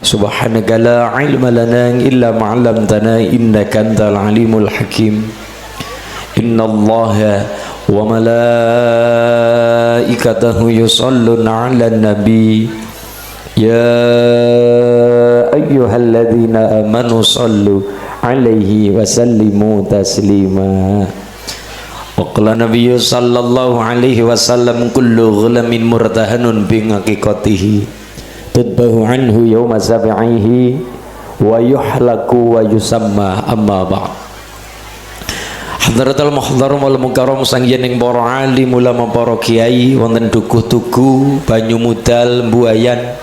Subhanaka la ilma lana illa ma 'allamtana innaka antal alimul hakim. Innallaha wa malaikatahu yusholluna 'alan nabi. Ya ayyuhalladzina amanu shallu 'alaihi wa sallimu taslima. Wa qala nabiyyu sallallahu alaihi wasallam kullu ghulamin murtahanun bi haqiqatihi tudbahu anhu yawma sab'ihi wa yuhlaku wa yusamma amma ba'd. Hadratul muhtaram wal mukarram sanggening para alim ulama para kiai wonten dukuh tugu banyu mudal mbuayan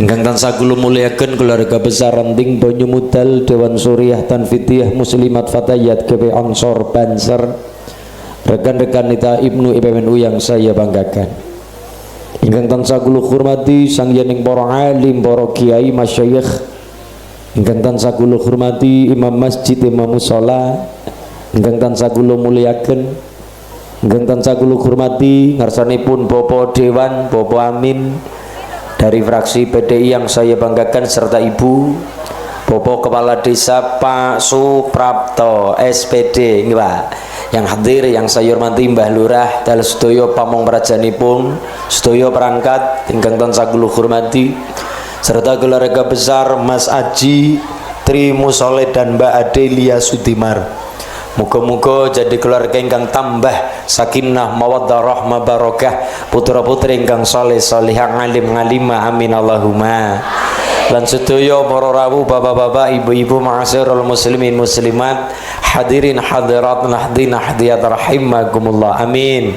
ingkang tansah kula muliaken keluarga besar Ranting Banyu Mudal Dewan Suriah Tanfidiyah Muslimat Fatayat GP Ansor Banser, rekan-rekan nita Ibnu IPMNU yang saya banggakan. Ingkang tansah kula hormati sanggening para alim, para kiai, masyayikh. Ingkang tansah kula hormati imam masjid, imam mushola. Ingkang tansah kula muliaken. Ingkang tansah kula hormati ngarsanipun Bapak Dewan, Bapak Amin dari fraksi PDI yang saya banggakan, serta Ibu Bapak Kepala Desa Pak Suprapto SPD nggih Pak, yang hadir yang saya hormati Mbah Lurah dalu sedaya pamong prajanipun, sedaya perangkat ingkang tansah kula hormati, serta keluarga besar Mas Aji Tri Musole dan Mbak Adelia Sudimar. Muga-muga jadi keluarga ingkang tambah sakinah mawaddah rahmah barokah, putra-putri ingkang saleh salihah alim ngalimah, amin Allahumma. Lan sedaya para rawuh, bapak-bapak, ibu-ibu, ma'asyiral muslimin muslimat, hadirin hadirat, nahdin nahdiyat rahimakumullah, amin.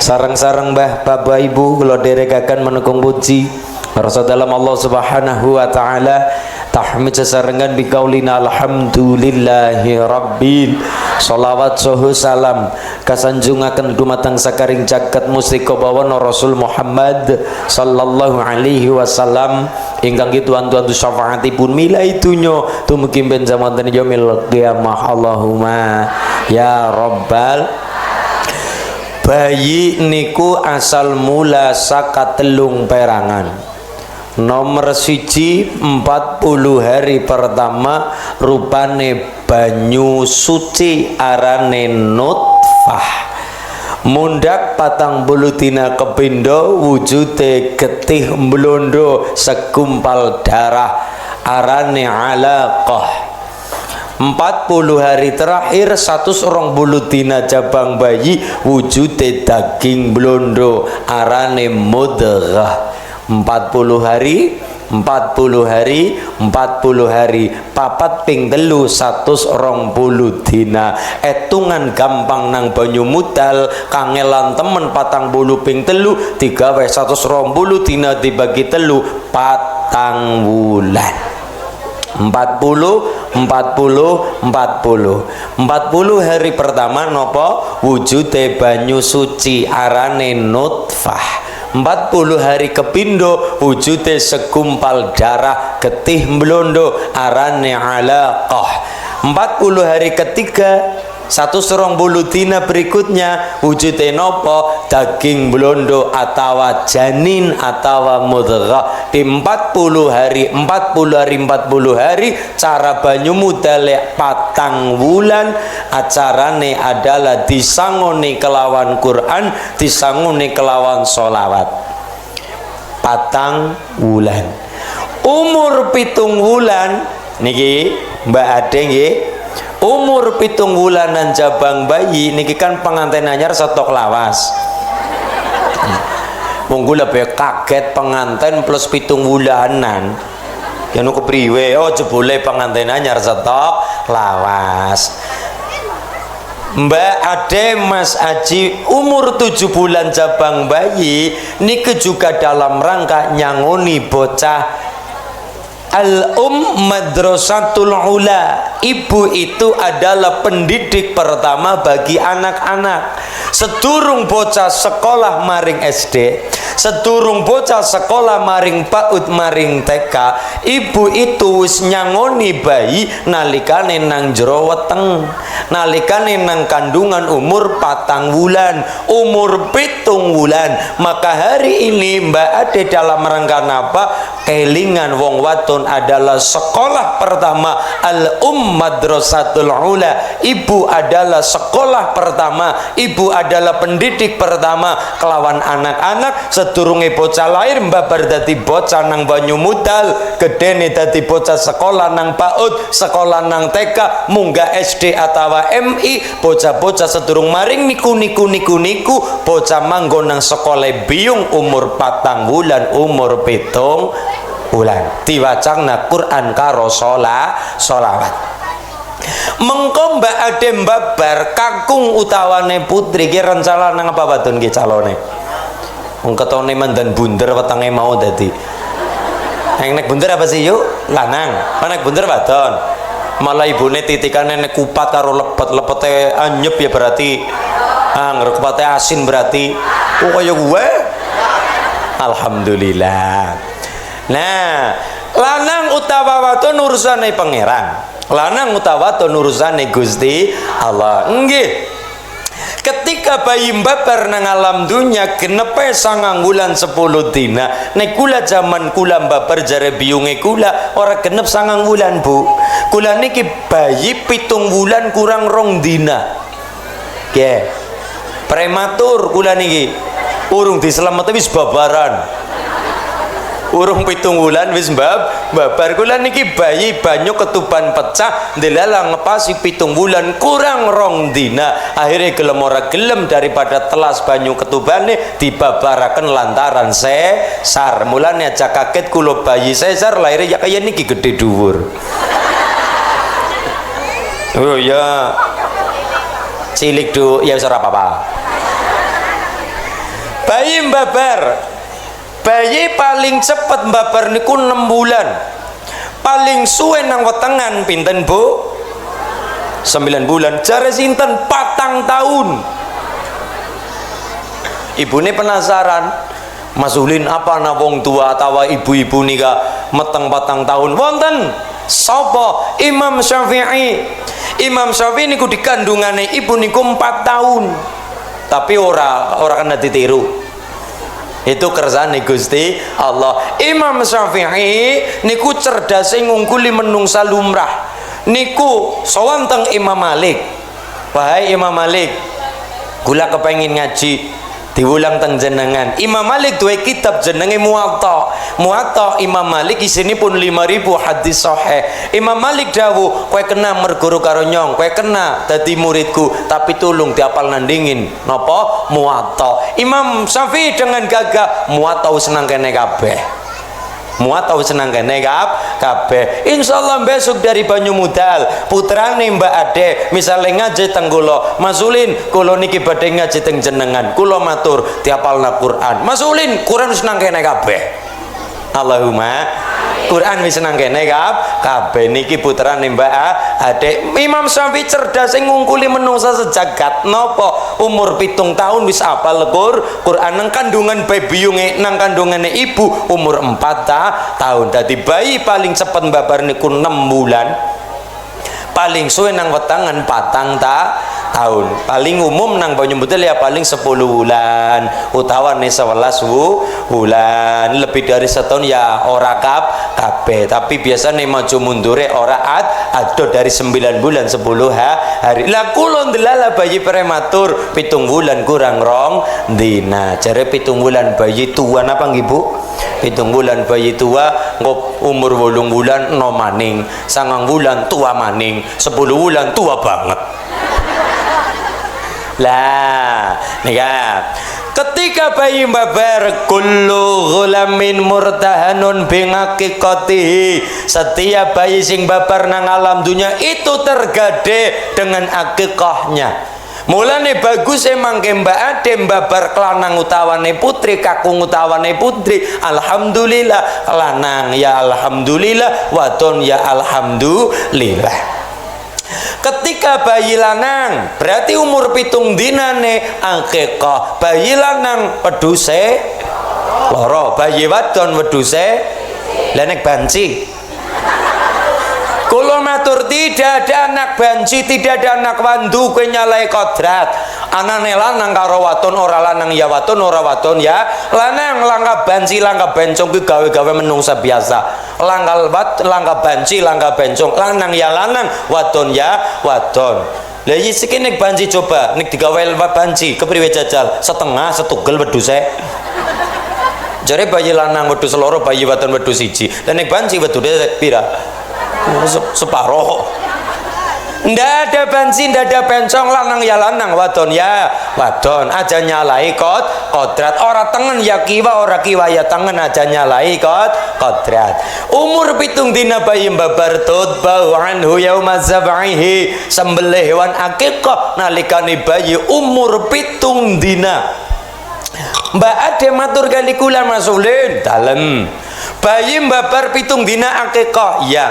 Sareng-sareng Mbah Bapak Ibu kula derekaken menukung puji rasa dalam Allah Subhanahu wa taala, tahmid sesarengan biqaulina alhamdulillahi rabbil sholawat sohu salam kasanjungaken dumateng sakaring jagat mustika bawana Rasul Muhammad sallallahu alaihi wasallam ingkang tuan-tuan syafaatipun milai dunya tumugi ben jamanten yaumil qiyamah. Allahumma ya rabbal. Bayi niku asal mula saka telung perangan. Nomor siji 40 hari pertama rupane banyu suci arane nutfah. Mundak 40 dina kepindo wujude getih mblondo segumpal darah arane alaqah. 40 hari terakhir 120 dina jabang bayi wujude daging blondo arane mudghah. 40 hari 40 hari 40 hari papat ping telu 120 dina. Etungan gampang nang Banyu Mudal kangelan temen 40 ping telu digawe 120 dina dibagi telu patang wulan. 40 hari pertama nopo wujude banyu suci arane nutfah. 40 hari kepindo wujude segumpal darah getih mblondo arane alaqah. 40 hari ketiga 120 dina berikutnya wujude nopo daging blondo atawa janin atawa mudghah. Di 40 hari 40 hari cara Banyu Mudal patang wulan acarane adalah disangoni kelawan Quran, disangoni kelawan sholawat. Patang wulan. Umur 7 wulan niki Mbak Ade nggih, umur 7 wulanan jabang bayi niki kan pengantin anyar setok lawas. Monggo lebih kaget pengantin plus 7 wulanan. Ya nu kepriwe? Oh jebule pengantin anyar setok lawas. Mbak Ade, Mas Aji umur 7 bulan jabang bayi niki juga dalam rangka nyangoni bocah. Madrasatul ula. Ibu itu adalah pendidik pertama bagi anak-anak. Sedurung bocah sekolah maring SD, sedurung bocah sekolah maring PAUD maring TK, ibu itu wis nyangoni bayi nalikane nang jero weteng, nalikane nang kandungan umur 4 wulan, umur 7 wulan. Maka hari ini Mbak Ade dalam rangka apa? Kelingan wong wadon adalah sekolah pertama, Madrasatul Ula. Ibu adalah sekolah pertama, ibu adalah pendidik pertama kelawan anak-anak. Sedurunge bocah lahir mbabar dadi bocah nang banyu mudal, gedene dadi bocah sekolah nang PAUD, sekolah nang TK, munggah SD atau MI. Bocah-bocah sedurung maring niku bocah manggon nang sekolah biung umur 4 wulan, umur 7 bulan. Diwacana Quran karo sholawat. Mengko Mbak Ade mbabar kakung utawane putri ki rencana nang apa wadon ki calone. Wong ketone mandan bunder wetenge mau dadi. Yang nek bunder apa sih yuk? Lanang. Nek bunder wadon. Malah ibune titikane nek kupat karo lepet-lepete anyep ya berarti angger kupate asin berarti kaya gue. Alhamdulillah. Nah, lanang utawa wadon urusane pangeran. Lanang utawa wadon urusane Gusti Allah. Nggih. Ketika bayi mbabar nang alam dunya genepe 9 wulan 10 dina. Nek kula jaman kula mbabar jare biyunge kula ora genep 9 wulan, Bu. Kula niki bayi 7 wulan kurang 2 dina. Nggih. Prematur kula niki. Urung diselamet wis babaran. Urung 7 wulan wis babar. Kula niki bayi banyu ketuban pecah ndelalang ngepasi 7 wulan kurang 2 dina. Akhirnya gelem ora gelem daripada telas banyu ketubane dibabaraken lantaran sesar. Mulane aja kaget kula bayi sesar lahir ya kaya niki gede dhuwur. Oh ya cilik ya wis ora apa-apa. Bayi mbabar. Bayi paling cepet mbabar niku 6 bulan. Paling suwe nang wetengan pinten, Bu? 9 bulan. Jare sinten 4 tahun. Ibune penasaran, Mas Ulin apa na wong tua atawa ibu-ibu nika meteng 4 tahun? Wonten. Sapa? Imam Syafi'i. Imam Syafi'i niku dikandungane ibu niku 4 tahun. Tapi ora kena ditiru. Itu kersane Gusti Allah. Imam Syafi'i niku cerdase ngungkuli menungsa lumrah. Niku sowan teng Imam Malik. Wahai Imam Malik, kula kepengin ngaji diulang teng jenengan. Imam Malik duwe kitab jenenge Muwatta. Muwatta Imam Malik isine pun 5000 hadis sahih. Imam Malik dawuh, kowe kena merguru karo nyong, kowe kena dadi muridku, tapi tulung diapal nandingin napa Muwatta. Imam Syafi'i dengan gagah Muwatta seneng kene kabeh. Muat tahu senang kene kabeh. Insyaallah besok dari Banyu Mudal putrane Mbak Ade misalnya ngaji teng kula, Mas Ulin kula niki badhe ngaji teng jenengan, kula matur diapalna Quran. Mas Ulin Quran senang kene kabeh. Allahumma Quran wis senang kene kabeh. Niki putrane Mbak Ade. Imam Syafi'i cerdas sing ngungkuli menungsa sejagat napa umur 7 tahun wis apal Quran nang kandungan bebiyunge nang kandungane ibu umur 4 tahun. Dadi bayi paling cepet mbabar niku 6 bulan. Paling suwe nang wetangan 4 tahun. Paling umum nang Banyu Mudal ya paling 10 bulan utawane 11 bulan. Lebih dari setahun ya ora kabeh. Tapi biasanya maju mundure ora ado dari 9 bulan 10 hari. Lah kula ndelala bayi prematur 7 bulan kurang 2 dina. Jare 7 bulan bayi tua napa nggih Bu? 7 bulan bayi tua ngop umur 8 bulan no maning, 9 bulan tua maning, 10 bulan tua banget. Lah nika ketika bayi mbabar kullu ghulamin murtahanun bingakikoti, setiap bayi sing babar nang alam dunia itu tergade dengan akikahnya. Mulane bagus emang Mbak Ade mbabar kelanang utawane putri, kakung utawane putri, alhamdulillah. Lanang ya alhamdulillah, wadon ya alhamdulillah. Ketika bayi lanang berarti umur 7 dinane akikah. Bayi lanang peduse loro. Bayi wadon wedhuse lha nek banci. Kula matur tidak ada anak banci, tidak ada anak wandu kowe nyalai kodrat. Anane lanang karo wadon ora lanang ya wadon ora wadon ya lanang. Langka banci langka bencong kuwi gawe-gawe menungsa biasa. Langka banci langka bencong lanang ya lanang wadon ya wadon. Lah iki sik nek banci coba nek digawe banci kepriwe jajal setengah setugel wedhuse. Jare bayi lanang wedhus loro bayi wadon wedhus siji. Lah nek banci wedhuse pira? Separoh. Ndak ada banci, ndak ada bencong, lanang ya lanang, wadon ya wadon. Aja nyalai kodrat. Ora tengen ya kiwa, ora kiwa ya tengen, aja nyalai kodrat. Umur 7 dina bayi mbabar tutbau anhu yauma zab'ihi. Sembelih hewan akikah nalikane bayi umur 7 dina. Mbak Ade matur kali kula Mas Ulin dalem. Bayi mbabar 7 dina akikah, ya.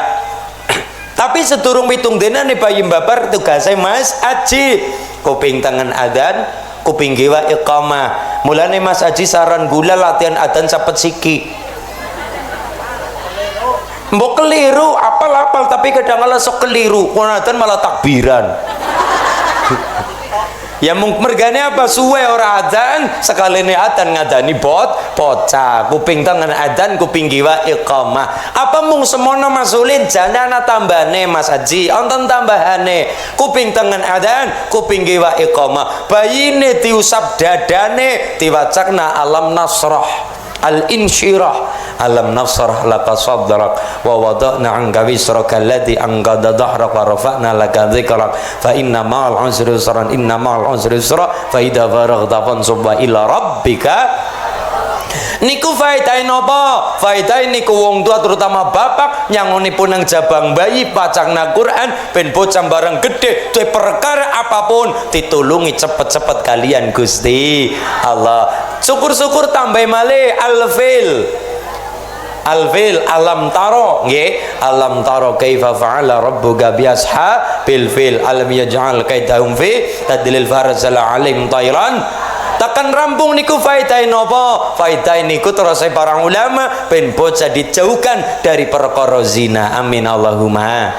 Tapi sedurung 7 dina nih bayi mbabar tugasnya Mas Aji kuping tangan adan kuping kiwa iqamah. Mulane Mas Aji saran gula latihan adan sapet siki. Mbok keliru apal-apal tapi kadang-kala sok keliru adan malah takbiran. Ya mergane apa suwe ora adzan sekali ini adzan ngadani bocah kuping tangan adzan kuping kiwa iqamah. Apa mung semono Mas Ulin janana tambane Mas Haji onten tambahane kuping tangan adzan kuping kiwa iqamah. Bayine diusap dadane diwacakna alam nasrah al-insyirah alam nasrah laka sadrak wa wada'na anka wisraka alladhi anqadha dhahrak wa rafa'na laka dhikrak fa inna ma'al usri yusran inna ma'al usri yusra fa idza faraghta fansub ila rabbika. Niku faedahe napa? Faedahe niku wong tua terutama bapak nyangonipun nang jabang bayi pacangna Quran ben bocah bareng gede duwe perkara apapun ditulungi cepet-cepet kalian Gusti Allah. Syukur-syukur tambah malih Al-Fil alam taro nggih alam taro kaifa fa'ala rabbuka bi ashabil fil alam yaj'al kaidahum fi tadlil farzal alim tayran. Takkan rampung niku faedah napa? Faedah niku terus para ulama ben bocah dijauhkan dari perkara zina. Amin Allahumma.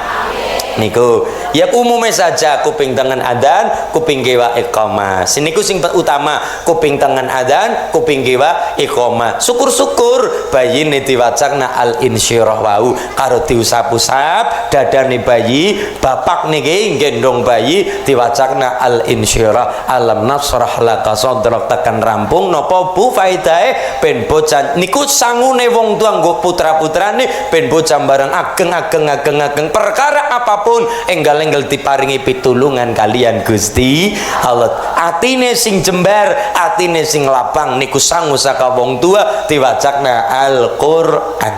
Niku ya umumnya saja kuping tangan adan kuping kiwa iqamah. Siniku sing utama kuping tangan adan kuping kiwa iqamah. Syukur-syukur bayi ini diwacakna al-insyirah wau karo diusap-usap dadane bayi bapak niki gendong bayi diwacakna al-insyirah alam nasrah laka sadrak. Tekan rampung napa bu faedahe ben bocah niku sangune wong tua nggo putra-putrane ben bocah bareng ageng perkara apapun enggal-enggal diparingi pitulungan kalian Gusti Allah. Atine sing jembar atine sing lapang niku sangu saka wong tua diwacakna Al-Qur'an.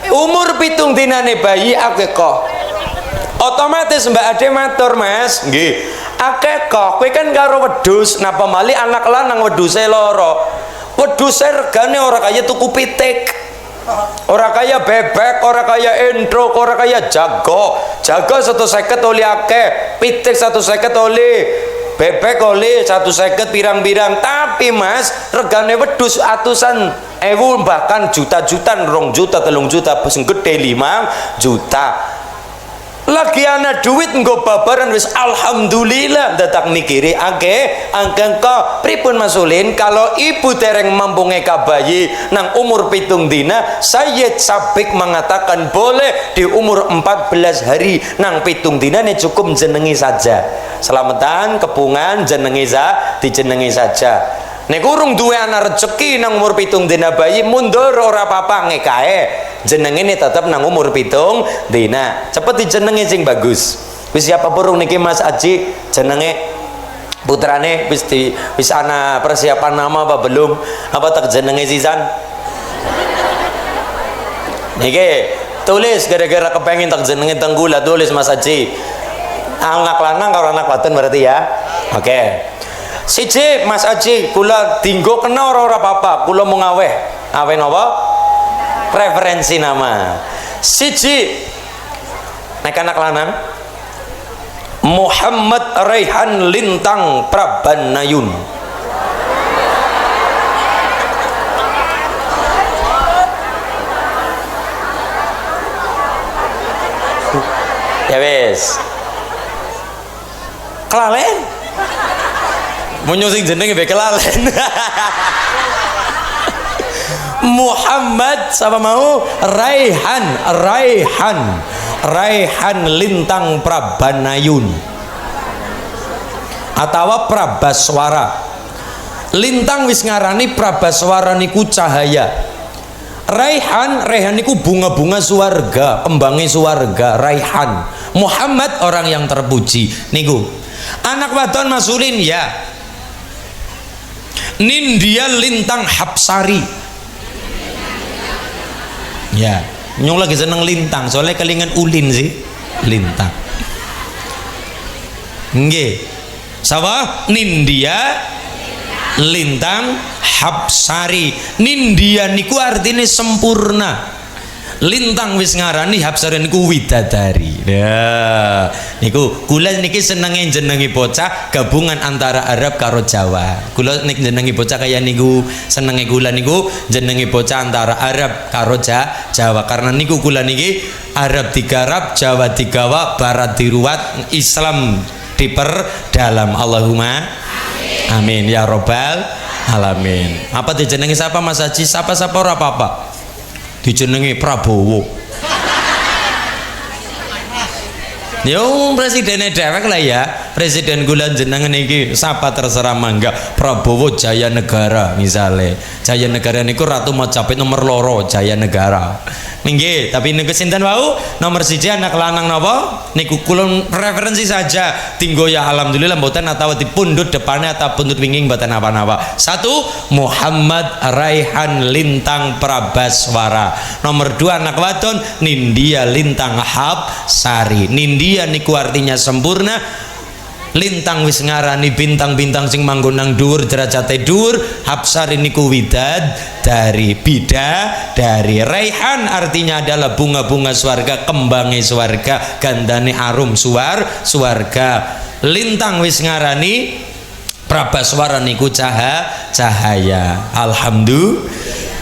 Umur 7 dinane bayi akikah otomatis Mbak Ade matur Mas nggih akikah kowe kan karo wedhus napa mali anak lanang wedhuse loro wedhuse regane ora kaya tuku pitik ora kaya bebek ora kaya endrok ora kaya jago 150 oleh akeh pitik 150 oleh bebek oleh 150 pirang-pirang. Tapi Mas regane wedhus atusan ewu bahkan juta-jutaan 2 juta 3 juta sing gedhe 5 juta. Lagi ana duit nggo babaran wis alhamdulillah dadak mikiri akeh angka pripun Mas Ulin kalau ibu tereng mampu ngeka bayi nang umur 7 dina. Sayyid Sabik mengatakan boleh di umur 14 hari nang 7 dina ini cukup jenengi saja selamatan kepungan jenengi dijenengi saja. Nek urung duwe anak rezeki nang umur 7 dina bayi mundur ora apa-apa ngekae jenengine tetep nang umur 7 dina cepet dijenengi sing bagus. Wis siapa burung niki Mas Aji jenenge putrane wis ana persiapan nama apa belum apa tak jenenge sisan niki tulis gara-gara kepengin tak jenenge tenggula tulis Mas Aji anak lanang karo anak wadon berarti ya. Oke. Siji Mas Aji kula dinggo kena ora apa-apa kula mau ngaweh napa referensi nama. Siji nek anak lanang Muhammad Raihan Lintang Prabanayun. Ya wis. Kelalen. Munyo sing jenenge be kelalen. Muhammad sama mau Raihan lintang Prabanayun atau Prabaswara. Lintang wis ngarani Prabaswara niku cahaya. Raihan niku bunga-bunga suarga, kembangnya suarga. Raihan. Muhammad orang yang terpuji niku. Anak wadon masulin ya. Nindya lintang Hapsari. Ya, nyong lagi seneng lintang, soalnya kelingan ulin sih, lintang. Nggih. Sapa? Nindya lintang Hapsari. Nindya niku artinya sempurna. Lintang wis ngarani Hapsari niku widadari. Ya, niku kula niki senenge jenengi bocah gabungan antara Arab karo Jawa. Kula nek jenengi bocah kaya niku senenge kula niku jenengi bocah antara Arab karo Jawa. Karena niku kula niki Arab digarap, Jawa digawa, Barat diruat, Islam diperdalam. Allahumma amin ya robbal alamin. Apa dijenengi siapa Mas Haji? Sapa-sapa ora apa-apa. Dijenengi Prabowo. Yo presiden dewek lah ya. Presiden kula jenengan iki sapa terserah mangga. Prabowo Jaya Negara misale. Jaya Negara niku Ratu Majapahit nomor loro Jaya Negara. Nggih, tapi niku sinten wau? Nomor 1 anak lanang napa? Niku kula referensi saja. Tinggo ya alhamdulillah mboten atawa dipundhut depannya atau pundhut winging mboten apa-apa. 1 Muhammad Raihan lintang Prabaswara. Nomor 2 anak wadon Nindya lintang Hapsari. Nindya niku artinya sempurna. Lintang wis ngarani bintang-bintang sing manggon nang dhuwur derajate dhuwur. Hapsari niku widad dari dari Raihan artinya adalah bunga-bunga swarga, kembangnya swarga, gandane arum swarga. Lintang wis ngarani Prabaswara niku cahaya. Alhamdulillah.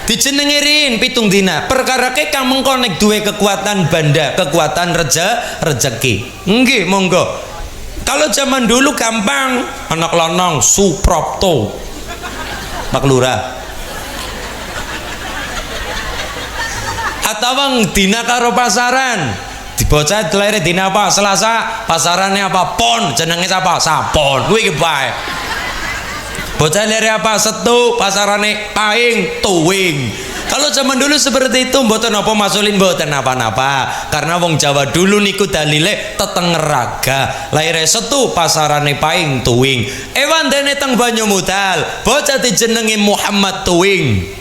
Dijenengirin pitung dina perkara ke kang mengkonek duwe kekuatan banda, kekuatan rezeki. Nggih, monggo. Kalau zaman dulu gampang, anak lanang Suprapto Pak Lurah atau dina karo pasaran dibocah lahir dina apa? Selasa, pasarannya apa? Pon, jenengnya apa? Sapon. Kuwi bae. Bocah lahir apa? Setu, pasarannya Paing, Tuwing. Kalau zaman dulu seperti itu mboten apa masulin mboten apa-apa. Karena wong Jawa dulu niku dalile tetengeraga. Laire Setu pasarane Paing Tuwing. Ewan dene teng Banyumudal. Bocah dijenengi Muhammad Tuwing.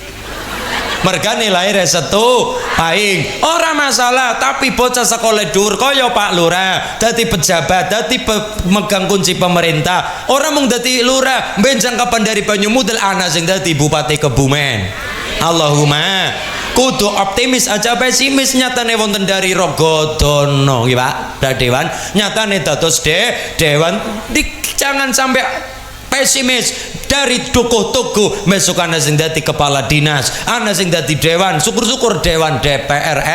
Mergane laire Setu Paing. Ora masalah, tapi bocah sekolah dhuwur kaya Pak Lurah, dadi pejabat, dadi megang kunci pemerintah. Ora mung dadi lurah, benjang kapan dari Banyumudal ana sing dadi bupati Kebumen. Allahumma kudu optimis aja pesimis. Nyatane wonten dari Rogodono nggih Pak Dewan, nyatane dados dewan. Jangan sampai pesimis. Dari tuku-tuku besok ana sing dadi kepala dinas, ana sing dadi dewan, syukur-syukur dewan DPR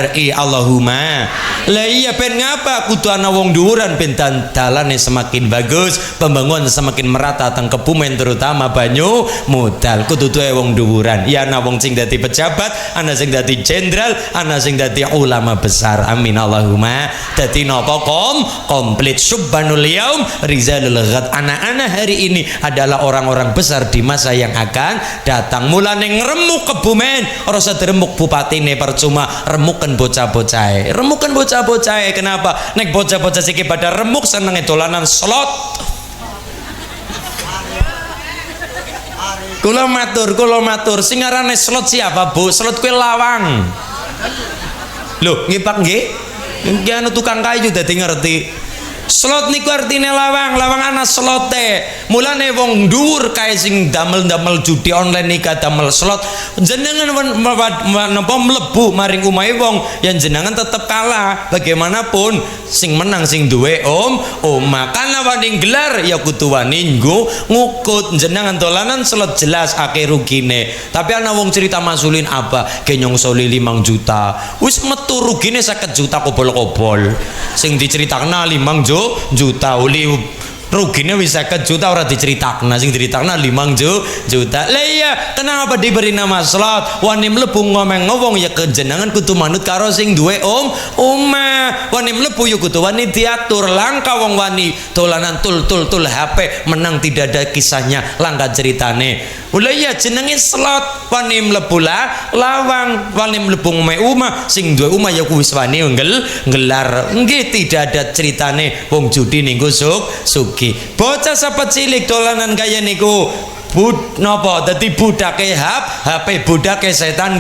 RI. Allahumma. Lah iya ben ngapa kudu ana wong dhuwuran ben dalane semakin bagus, pembangunan semakin merata teng Kebumen terutama Banyumudal. Kudu duwe wong dhuwuran. Ya ana wong sing dadi pejabat, ana sing dadi jenderal, ana sing dadi ulama besar. Amin Allahumma. Dadi napa komplit subhanul yaum rizalul ghad. Anak-anak hari ini adalah orang-orang besar di masa yang akan datang. Mulane ngremuk Kebumen ora usah diremuk bupatine percuma, remuken bocah-bocah. Remuken bocah-bocah. Kenapa? Nek bocah-bocah siki pada remuk senenge dolanan slot. Kula matur sing arane slot siapa, Bu? Slot kuwi lawang. Lho, nggih Pak nggih. Nggih anu tukang kayu dadi ngerti. Slot niku artine lawang, lawang ana slote. Mulane wong dhuwur kae sing damel-damel judi online nika damel slot, jenengan napa mlebu maring omahe wong yang jenengan tetep kalah. Bagaimanapun sing menang sing duwe omah. Karena wani gelar ya kudu wani ngukut. Jenengan dolanan slot jelas akeh rugine. Tapi ana wong cerita masulin apa ke nyongsoli 5 juta. Wis metu rugine 50 juta kobol-kobol. Sing diceritakna 5 juta uli rugine wis 50 juta ora diceritakna, sing diceritakna 5 juta. Lah iya, kenapa diberi nama slot? Wani mlebu ngomeng ngomong ya kejenengan kudu manut karo sing duwe omah. Wani mlebu ya kudu wani diatur. Langka wong wani dolanan tul HP menang tidak ada kisahnya, langka ceritane. Ulah ya jenenge slot, wani mlebu lawang, wani mlebu omah sing duwe omah ya wis wani nggelar. Nggih tidak ada ceritane wong judi ning sugi. Bocah sapa cilik dolanan kaya niku napa dadi budake HP budake setan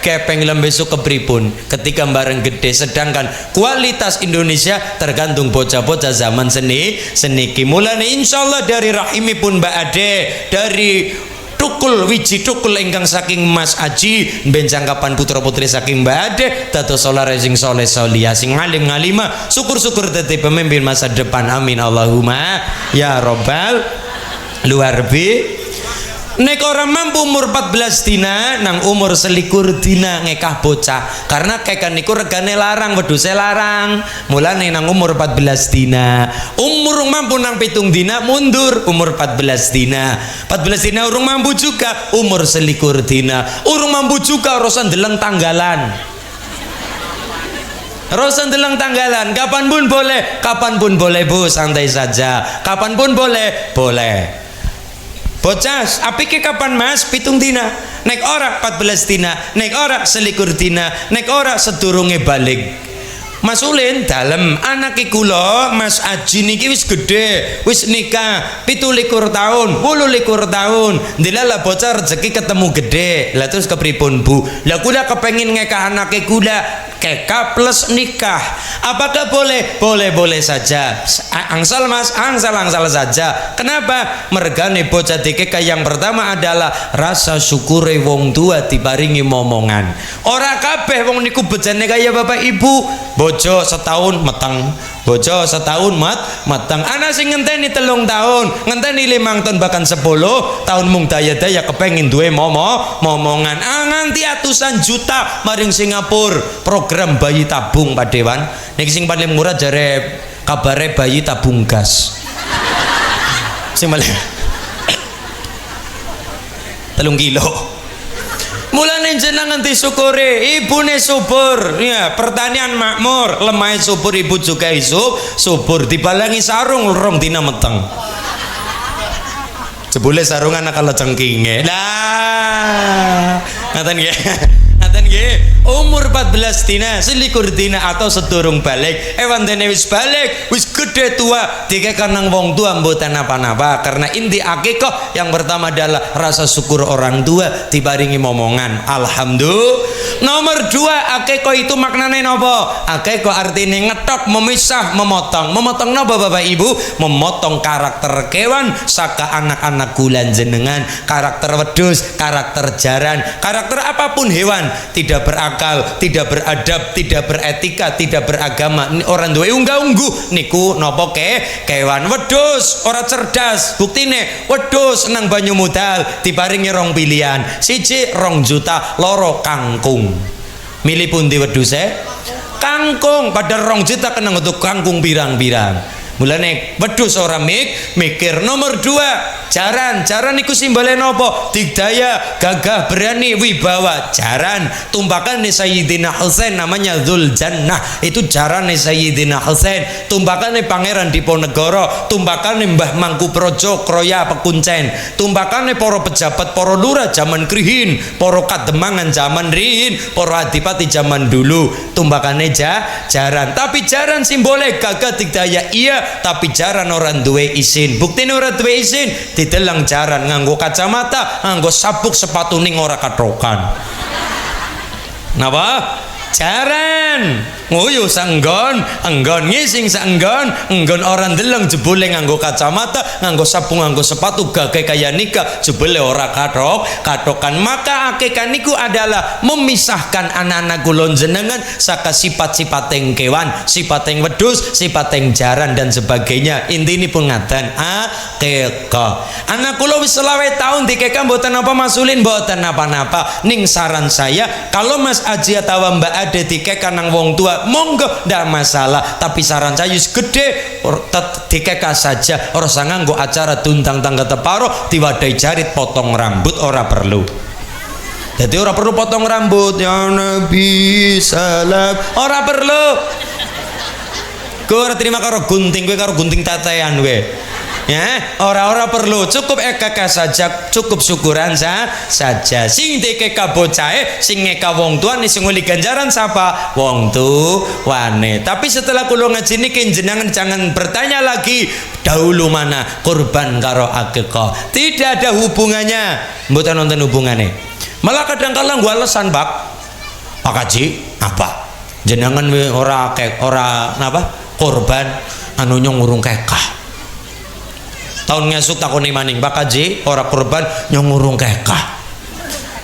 gepeng lembesuk kepripun ketika bareng gede. Sedangkan kualitas Indonesia tergantung bocah-bocah zaman seniki. Mulane insyaallah dari rahimipun Mbak Ade, dari tukul wiji tukul ingkang saking Mas Aji benjang kapan putra putri saking Mbak Ade dados solare sing soleh solihah sing ngalim ngalimah, syukur-syukur dadi pemimpin masa depan. Amin Allahumma ya robbal luar bi. Nek orang mampu umur 14 dina nang umur 21 dina ngekah bocah, karena kekan niku regane larang, wedhuse larang. Mulane nang umur 14 dina. Umur mampu nang 7 dina mundur umur 14 dina. 14 dina urung mampu juga umur 21 dina. Urung mampu juga urusan deleng tanggalan. Urusan deleng tanggalan kapanpun boleh Bu, santai saja. Kapanpun boleh. Bocah, apike kapan Mas? 7 dina. Nek ora 14 dina, nek ora 21 dina, nek ora sedurunge balik. Mas Ulin dalem anake kula Mas Aji niki wis gede, wis nikah 17 tahun, 18 tahun. Delala bocah rezeki ketemu gede. Lah terus kepripun Bu? Lah kula kepengin ngekah anake kula keka plus nikah. Apakah boleh? Boleh saja. Angsal Mas, angsal saja. Kenapa? Mergane bocah dikeka yang pertama adalah rasa syukure wong tua diparingi momongan. Ora kabeh wong niku bejane kaya bapak ibu. Bojo setahun meteng, bojo setahun matang. Ana sing ngenteni 3 tahun, ngenteni 5 tahun bahkan 10 tahun mung daya-daya kepengin duwe momongan. Nganti atusan juta maring Singapura program bayi tabung Pak Dewan. Niki sing paling murah jare kabare bayi tabung gas. Sing paling 3 kilo. Mulane jenengan disyukuri ibune subur ya, pertanian makmur, lemah subur, ibu juga subur, dibalangi sarung rong dina meteng. Jebule sarungan nakal cengkinge. Lah, ngaten nggih. Ngaten nggih. Umur 14 dina, 21 dina atau sedurung balik. Wandene wis balik, wis gede tua, dikekan nang wong tua mboten napa-napa. Karena inti akikah yang pertama adalah rasa syukur orang tua diparingi momongan. Alhamdulillah. Nomor 2, akikah itu maknane napa? Akikah artine ngetok, memisah, memotong. Memotong napa Bapak Ibu? Memotong karakter kewan saka anak-anak kulan jenengan, karakter wedhus, karakter jaran, karakter apapun hewan, tidak berakal, tidak beradab, tidak beretika, tidak beragama. Orang duwe unggah-ungguh niku napa kewan wedhus, ora cerdas. Buktine wedhus nang banyu modal diparingi 2 pilihan. 1 2 juta, 2 kangkung. Milih pundi wedhuse? Kangkung. Padahal 2 juta kena untuk kangkung pirang-pirang. Mulane wedhus ora mikir. Nomor 2, jaran niku simbole napa? Digdaya, gagah, berani, wibawa. Jaran tumbakane Sayyidina Husain namanya Dzul Jannah. Itu jarane Sayyidina Husain. Tumbakane Pangeran Diponegoro, tumbakane Mbah Mangkuprojo Kroya Pekuncen, tumbakane para pejabat, para lurah zaman krihin, para kademangan zaman rihin, para adipati zaman dulu. Tumbakane jaran. Tapi jaran simbole gagah, digdaya iya, tapi jaran orang duwe izin. Buktine orang duwe izin didelang jaran nganggo kacamata, nganggo sabuk sepatu ning ora katrokan. Napa? Jaran. jenengan nguyu saenggon enggon ngising saenggon enggon orang deleng jebule nganggo kacamata nganggo sapu nganggo sepatu gage kaya nikah jebule ora katokan. Maka akikah niku adalah memisahkan anak-anak kula jenengan saka sifat-sifateng kewan, sifateng wedhus, sifateng jaran dan sebagainya. Intinipun ngaten akikah. Anak kula wis 20 tahun dikekang mboten apa masulin mboten napa-napa. Ning saran saya kalau Mas Aji atau Mbak Ade dikekang nang wong tua monggo ndak masalah, tapi saran saya wis gede dikekang saja, ora usah nganggo acara tuntang tangga teparo diwadai jarit potong rambut ora perlu. Jadi ora perlu potong rambut ya Nabi salam, ora perlu. Kowe ora terima karo gunting, kowe karo gunting tetean kowe. Ya, ora perlu, cukup ekaka saja, cukup syukuran saja. Sing dikeka bocahe, sing ngeka wong tuane, sing nguli ganjaran sapa? Wong tuane. Tapi setelah kula ngaji niki jenengan jangan bertanya lagi dahulu mana kurban karo akikah. Tidak ada hubungannya. Mboten nonton hubungane. Malah kadang-kadang gua alasan, Pak. Pak Haji, apa? Jenengan ora napa? Kurban anu nyong urung kekah. Tahun ngesuk takoni maning, Pak Haji ora kurban nyong urung kekah.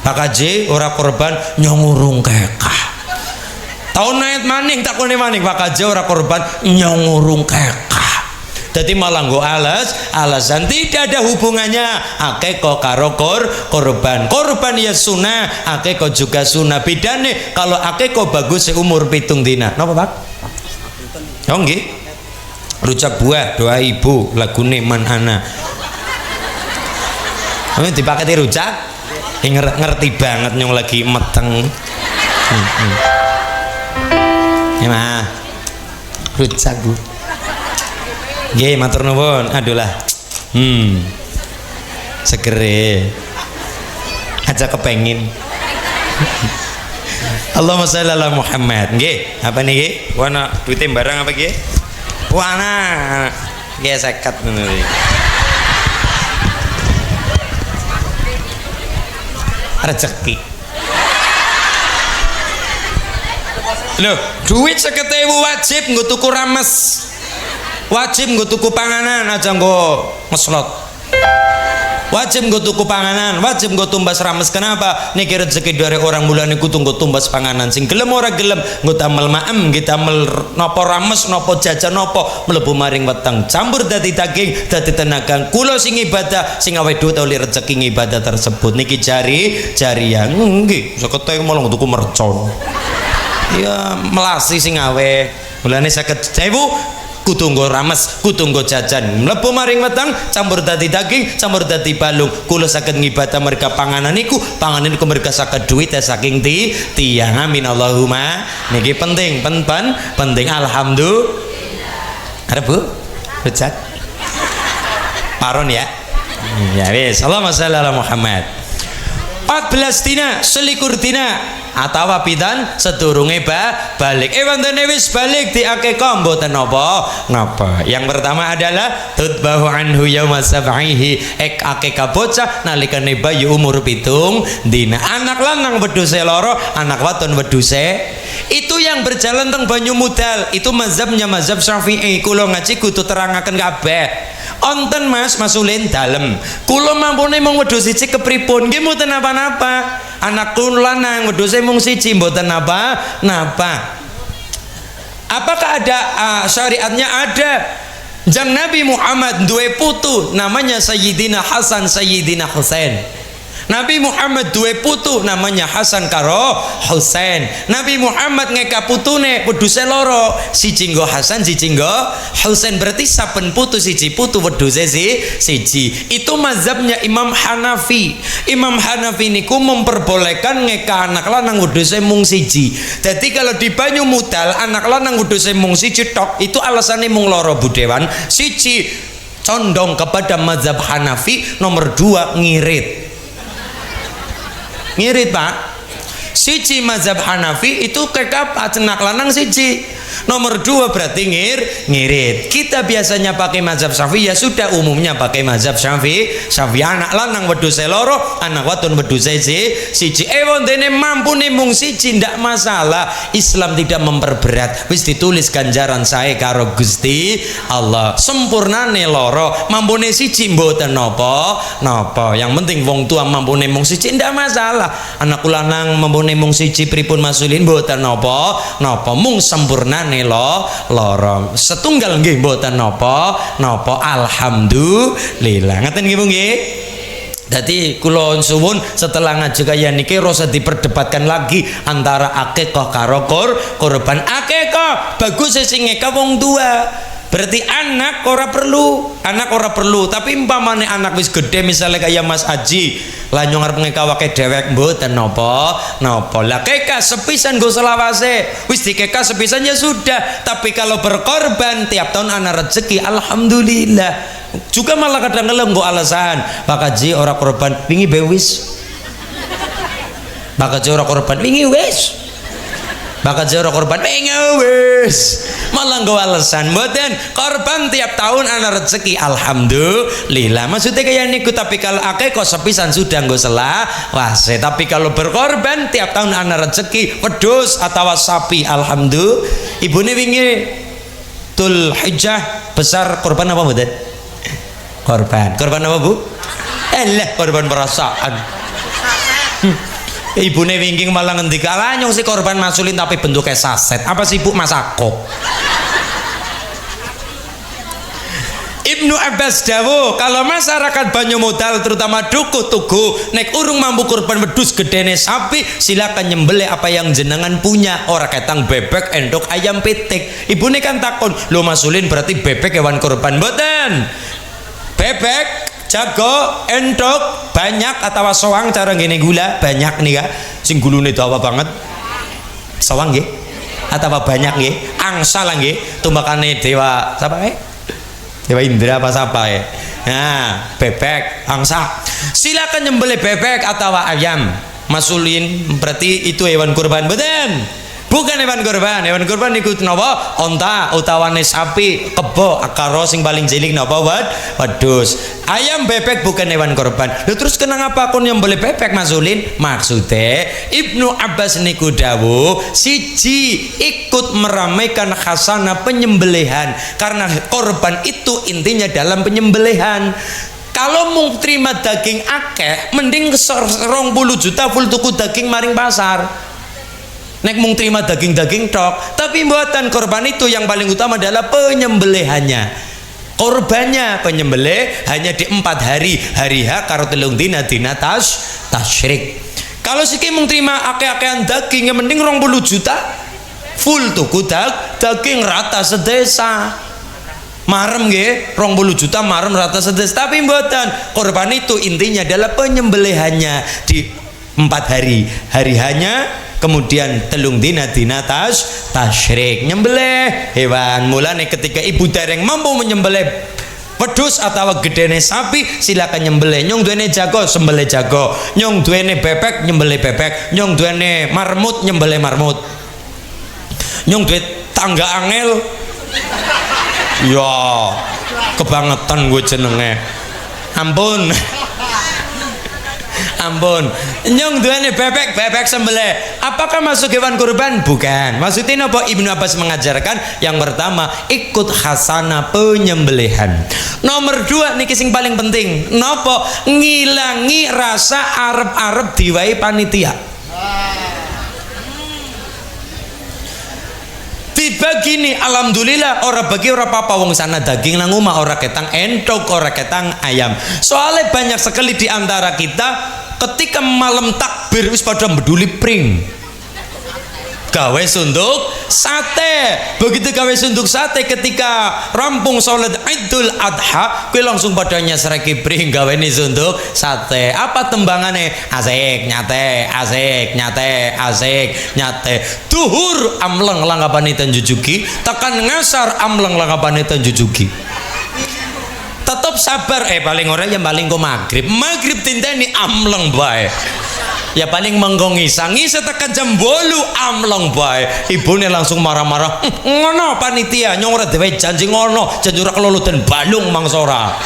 Pak Haji ora kurban nyong urung kekah. Tahun naik maning takoni maning, Pak Haji ora kurban nyong urung kekah. Jadi malah nggo alasan tidak ada hubungannya akikah karo kurban. Kurban ya sunnah, akikah juga sunnah. Bedane kalau akikah bagus seumur 7 dina. Napa, Pak? Oh nggih. Rujak buah doa ibu lagune man ana. Kamu dipaketi rujak? Ngerti banget nyong lagi meteng. Ya mah. Rujak Bu. Nggih matur nuwun. Aduh lah. Segere. Aja kepengin. Allahumma shalli ala Muhammad. Nggih, apa niki? Wana duite barang apa nggih? Wana nggih 50 ngono iki. Rezeki. Loh, duit 50.000 wajib nggo tuku rames. Wajib nggo tuku panganan aja nggo ngeslot. Wajib nggo tuku panganan, wajib nggo tumbas rames. Kenapa? Niki rezeki dari orang mulane kudu nggo tumbas panganan. Sing gelem ora gelem nggo damel maem, nggih damel napa rames, napa jajan napa mlebu maring weteng. Campur dadi daging, dadi tenaga. Kula sing ibadah, sing awake dhewe oleh rezeki ibadah tersebut. Niki jariah. Nggih, sekete malah tuku mercon. Ya melasi sing awake. Mulane 50.000 kudu nggo rames, kudu nggo jajan. Mlebu maring weteng campur dadi daging, campur dadi balung. Kula saged ngibadah mereka panganan niku mereka saged duit saking tiyang. Amin Allahumma. Niki penting, penting alhamdulillah. Arep Bu? Rujak. Paron ya. Ya wis, Allahumma shalli ala Muhammad. 14 dina, 21 dina atau pidan sedurunge balik. Wantene wis balik di akikah mboten napa. Yang pertama adalah tutbahu anhu yauma sab'ihi, akikah bocah nalikane bayi umur 7 dina. Anak lanang wedhuse loro, anak wadon wedhuse. Itu yang berjalan teng banyu mudal. Itu mazhabnya mazhab Syafi'i. Kula ngaji kudu terangaken kabeh. Onten Mas Ulin dalem. Kula mampune mung wedhus siji kepripun? Nggih mboten napa-napa. Anak kula lanang wedhuse mung siji mboten napa-napa. Apakah ada syariatnya? Ada. Jang Nabi Muhammad duwe putu namanya Sayyidina Hasan, Sayyidina Husain. Nabi Muhammad duwe putu namanya Hasan karo Husain. Nabi Muhammad ngeka putune wedhuse loro, siji nggo Hasan, siji nggo Husain. Berarti saben putu siji putu wedhuse siji. Itu mazhabnya Imam Hanafi. Imam Hanafi niku memperbolehkan ngeka anak lanang wedhuse mung siji. Jadi kalau di banyu mudal anak lanang wedhuse mung siji tok, itu alasannya mung loro Budewan. Siji condong kepada mazhab Hanafi, nomor 2 ngirit Pak. Siji mazhab Hanafi itu kekap anak lanang siji. Nomor 2 berarti ngirit. Kita biasanya pakai mazhab Syafi'i, ya sudah umumnya pakai mazhab Syafi'i. Anak lanang wedhus loro, anak wadon wedhus siji. Wondene mampu mung siji ndak masalah. Islam tidak memperberat. Wis ditulis ganjaran sae karo Gusti Allah. Sempurnane loro, mampune siji mboten napa. Yang penting wong tua mampune mung siji ndak masalah. Anak lanang mampune mung siji pripun masulin mboten napa. Mung sempurnane loro. Setunggal nggih mboten napa. Alhamdulillah. Ngaten nggih Bu nggih. Jadi kula suwun setelah ngaji kaya niki rasa diperdebatkan lagi antara akikah karo korban. Akikah bagus sing ngeka wong tua. Berarti anak ora perlu, tapi umpamane anak wis gede misalnya kayak Mas Aji lah nyong arep ngekawake dhewek mboten napa. Lah keka sepisan go selawase, wis dikeka sepisan ya sudah. Tapi kalau berkorban tiap tahun ana rezeki alhamdulillah. Juga malah kadang-kadang nggo alasan, Pak Haji ora korban wingi bewis. Pak Haji ora korban wingi wis. Bakal jero korban wis malah nggo alasan mboten korban tiap tahun ana rezeki alhamdulillah. Maksudnya kayak niku. Tapi kalau akikah sepisan sudah nggo selawase. Tapi kalau berkorban tiap tahun ana rezeki wedhus atau sapi alhamdulillah. Ibune wingi Dzul Hijjah besar korban apa mboten? Korban apa Bu? Korban perasaan. Ibune wingking malah ngendika lah nyong si korban masulin tapi bentuknya saset. Apa sih Bu? Masako. Ibnu Abbas dawuh kalau masyarakat banyu modal terutama duku tugu nek urung mampu korban wedhus gedene sapi silakan nyembelih apa yang jenengan punya. Ora ketang bebek, endok, ayam, pitik. Ibune kan takon lo masulin berarti bebek hewan korban mboten. Bebek, jago, endok, banyak atau soang cara gini gula banyak nih ya. Sing gulune dawa banget. Soang nggih. Atau banyak nggih. Angsa lah nggih. Tumbakane dewa siapa Dewa Indra apa siapa ya? Nah, bebek, angsa. Silakan nyembelih bebek atau ayam. Masulin berarti itu hewan kurban betul. Bukan hewan kurban ikut napa onta utawane sapi kebo karo sing paling cilik napa wedhus. Ayam bebek bukan hewan kurban. Lha terus kenapa kon nyembelih bebek masulin? Maksude Ibnu Abbas niku dawuh siji ikut meramaikan khasanah penyembelihan karena korban itu intinya dalam penyembelihan. Kalau mau terima daging akeh mending 20 juta full tuku daging maring pasar. Nek mung terima daging-daging tok, tapi buatan korban itu yang paling utama adalah penyembelihannya. Korbannya penyembelih hanya di 4 hari. Hari H karo telung dina tasyrik. Kalau siki mung terima akeh-akehan daging yang mending 20 juta full tuku daging rata sedesa. Marem nggih 20 juta marem rata sedesa. Tapi buatan korban itu intinya adalah penyembelihannya di 4 hari. Hari hanya kemudian telung dina tasyrik nyembelih hewan. Mulane ketika ibu dereng mampu menyembelih wedhus atau gedene sapi silakan nyembelih. Nyong duwene jago sembelih jago, nyong duwene bebek nyembelih bebek, nyong duwene marmut nyembelih marmut, nyong duwe tangga angel ya kebangetan gue jenenge ampun nyong duane bebek sembelih. Apakah masuk hewan kurban? Bukan. Maksudnya apa? Ibnu Abbas mengajarkan yang pertama ikut khasanah penyembelihan. Nomor 2 niki sing paling penting napa? Ngilangi rasa arep-arep diwai panitia. Tiba gini alhamdulillah ora bagi ora apa-apa wong sana daging nang omah ora ketang entok ora ketang ayam. Soalnya banyak sekali di antara kita ketika malam takbir wis pada beduli pring gawe sunduk sate. Begitu gawe sunduk sate ketika rampung sholat Idul Adha kuwi langsung pada nyasreki pring gawe ni sunduk sate. Apa tembangannya? Asik nyate duhur amleng langapane tanjujuki tekan ngasar amleng langapane tanjujuki. Tetap sabar paling ora ya paling kok maghrib tinteni amleng bae Ya paling menggongis tekan jam 8 amlong bae. Ibune langsung marah-marah. Ngono panitia nyong ora dhewe janji ngono, janji ora kelulutan balung mangsa ora.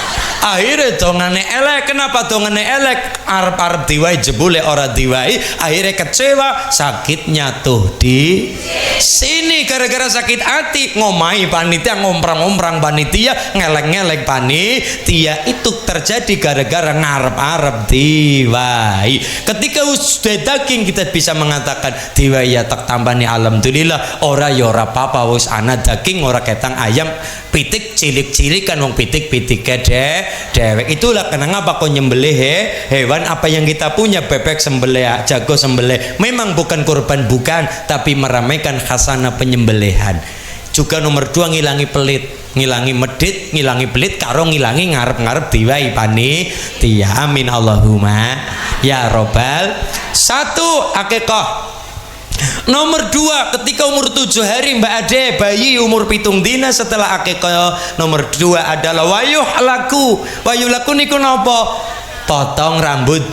Akhirnya dongane elek. Kenapa dongane elek? Arep-arep diwai jebule ora diwai. Akhirnya kecewa, sakitnya tuh di sini gara-gara sakit hati ngomai panitia, ngomprang-ngomprang panitia, ngelek-ngelek panitia. Itu terjadi gara-gara ngarep-arep diwai. Ketika sudah daging kita bisa mengatakan diwai ya tak tambani alhamdulillah, ora ya ora apa-apa wis ana daging ora ketang ayam pitik cilik-cilik kan wong pitik-pitik dewek. Itulah kenapa kau nyembelih hewan apa yang kita punya, bebek sembelih, jago sembelih, memang bukan kurban bukan, tapi meramaikan khasanah penyembelihan. Juga nomor 2 ngilangi pelit, ngilangi medit, ngilangi pelit karo ngilangi ngarep-ngarep diwai panitia. Amin Allahumma ya robbal. 1 akikah. Nomor 2 ketika umur 7 hari Mbak Ade, bayi umur 7 dina setelah akikah. Nomor 2 adalah wayuhlaku. Wayuhlaku niku napa? Potong rambut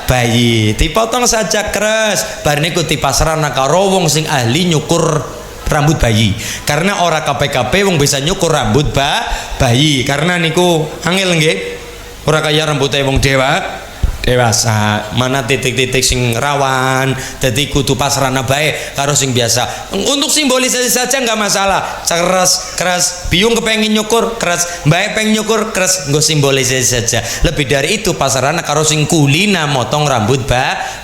bayi, dipotong saja kres bar niku dipasrahna karo wong sing ahli nyukur rambut bayi, karena ora KPKP wong bisa nyukur rambut bayi, karena niku angel nggih, ora kaya rambutnya wong dewasa, mana titik-titik sing rawan, jadi kudu pasrana bae karo sing biasa. Untuk simbolisasi saja nggak masalah, keras biung kepengen nyukur keras, bae pengen nyukur keras, nggak simbolisasi saja. Lebih dari itu pasrana karo sing kulina motong rambut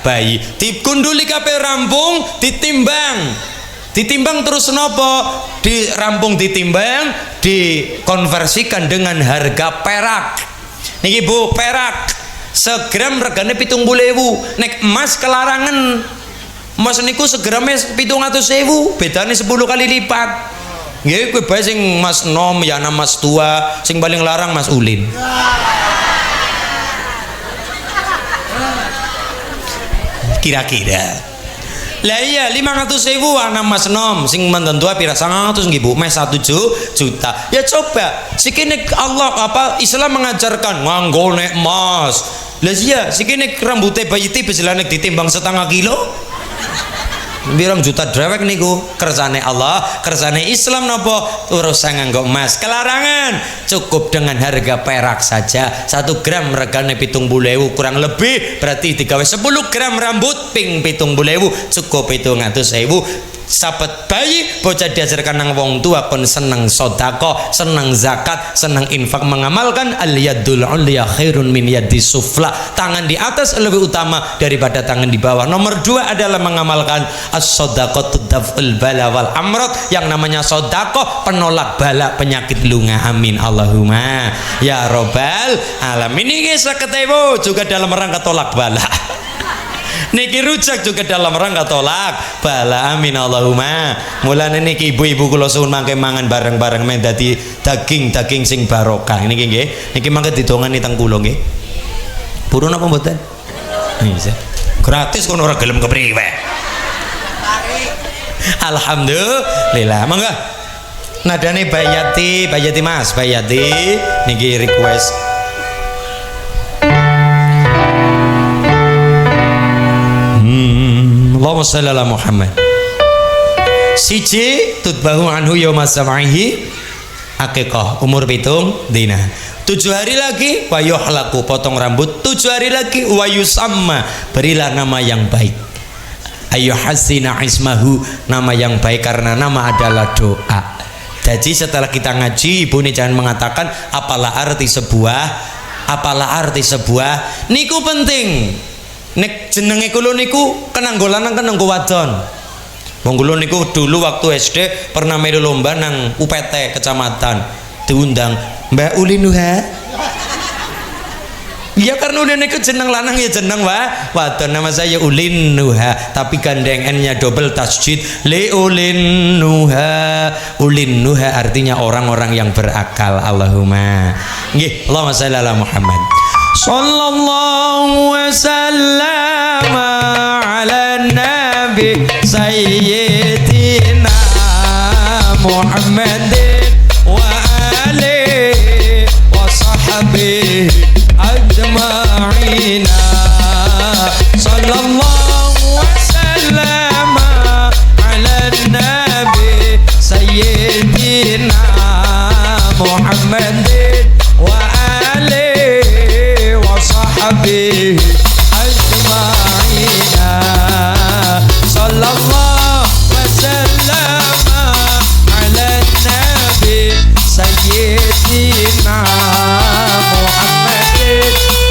bayi, dikunduli kabeh rampung, ditimbang terus nopo, dirampung ditimbang, dikonversikan dengan harga perak. Niki Bu, perak segram regane 70.000. Nek emas kelarangan, emas niku segramnya 700.000, bedane 10 kali lipat. Nggih kowe bae sing emas nom ya ana emas tua, sing paling larang Mas Ulin. Kira-kira lah iya 500.000 ana mas nom sing mantan tua pira 100 nggih Bu, mes 1 juta. Ya coba sikine Allah apa Islam mengajarkan nganggone emas. Lah iya sikine rambutnya bayi tipis lah nek ditimbang 0,5 kilo. Birang juta drewek niku kersane Allah, kersane Islam napa urusan nganggo emas kelarangan, cukup dengan harga perak saja. 1 gram regane 70.000 kurang lebih berarti digawe 10 gram rambut ping 70.000 cukup 700.000. Sahabat bayi bocah diajarkan nang wong tua kon seneng sedekah, seneng zakat, seneng infak, mengamalkan al yadul ulya khairun min yadis sufla, tangan di atas lebih utama daripada tangan di bawah. Nomor 2 adalah mengamalkan as-shadaqatu daf'ul bala wal amrad, yang namanya sedekah penolak bala penyakit lunga. Amin Allahumma ya robbal alamin. Ini saketebo juga dalam rangka tolak bala. Niki rujak juga dalam rangka tolak bala. Amin Allahumma. Mulane niki ibu-ibu kula suwun mangke mangan bareng-bareng men dadi daging sing barokah. Niki nggih, niki mangke didongani teng kula nggih. Purun apa mboten? Nggih. Gratis kono ora gelem kepriwe. Alhamdulillah. Mangga. Nadane Bayati Mas, Bayati niki request. Allahumma shalli ala Muhammad. Siji tutbahu anhu yauma sam'ihi akikah umur 7 dina. 7 hari lagi wayuhlaku potong rambut. 7 hari lagi wayusamma berilah nama yang baik. Ayyuhassina ismahu nama yang baik karena nama adalah doa. Jadi setelah kita ngaji ibu ini jangan mengatakan apalah arti sebuah niku penting. Nek jenenge kula niku kenanggo lanang kenanggo wadon. Wong kula niku dulu waktu SD pernah melu lomba nang UPT kecamatan, diundang Mbak Ulin Nuha. Ya karena Ulin niku jeneng lanang ya jeneng wadon, nama saya Ulin Nuha tapi gandeng N-nya double tasjid li Ulin Nuha. Ulin Nuha artinya orang-orang yang berakal. Allahumma nggih, Allahumma shalli ala Muhammad. Sallallahu wasallam ala nabi sayyidina Muhammadin wa alihi wa sahbihi ajma'ina. Sallallahu به أجمعين صلى الله وسلم على النبي سيدنا محمد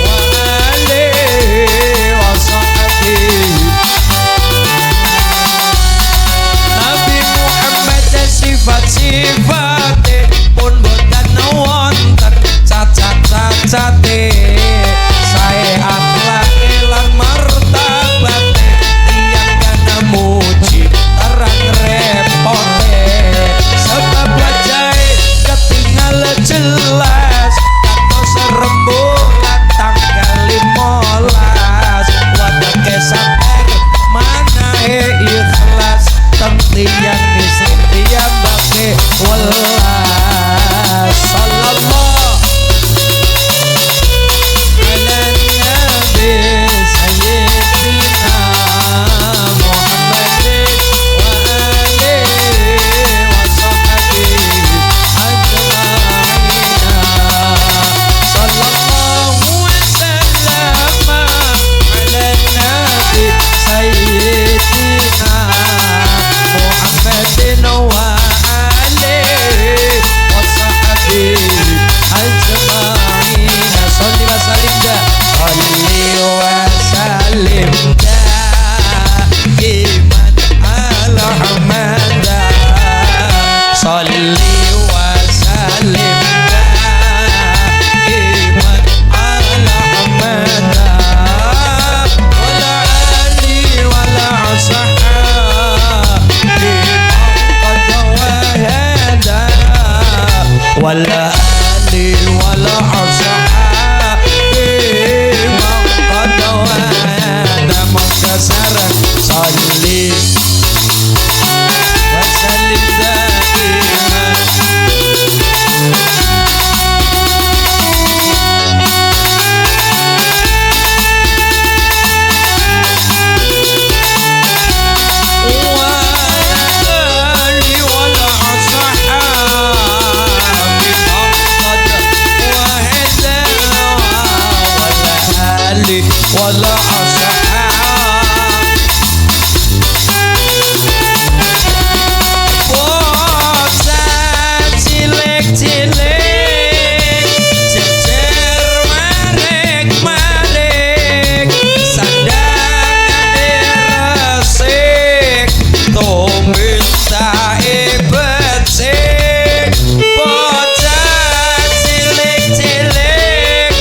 وآله وصحبه Nabi Muhammad sifat-sifate pun boten wonten cacat-cacate sae akhlake lan martabate tiyang kana muji terang repote sebab wajahe ketinggal jelas kados rembulan tanggal 15 wadake sabar manahe ikhlas tentian misitian bake welas sallallahu ala nabi sayyidina Muhammadin wa alihi wa sahbihi ajma'ina sallallahu wasallam ala nabi sayyidina Muhammadin wa alihi wa sahbihi ajma'in salli wa sallim da salli wa sallim da iman ala hamada salli wa sallim da iman ala hamada wala ali wala sahabi wala ali wala ashabi man qad wada makasaran salli wa sallim daiman wala ashab bocah cilik-cilik jejer marik-marik sandangane resik tumintae becik bocah cilik-cilik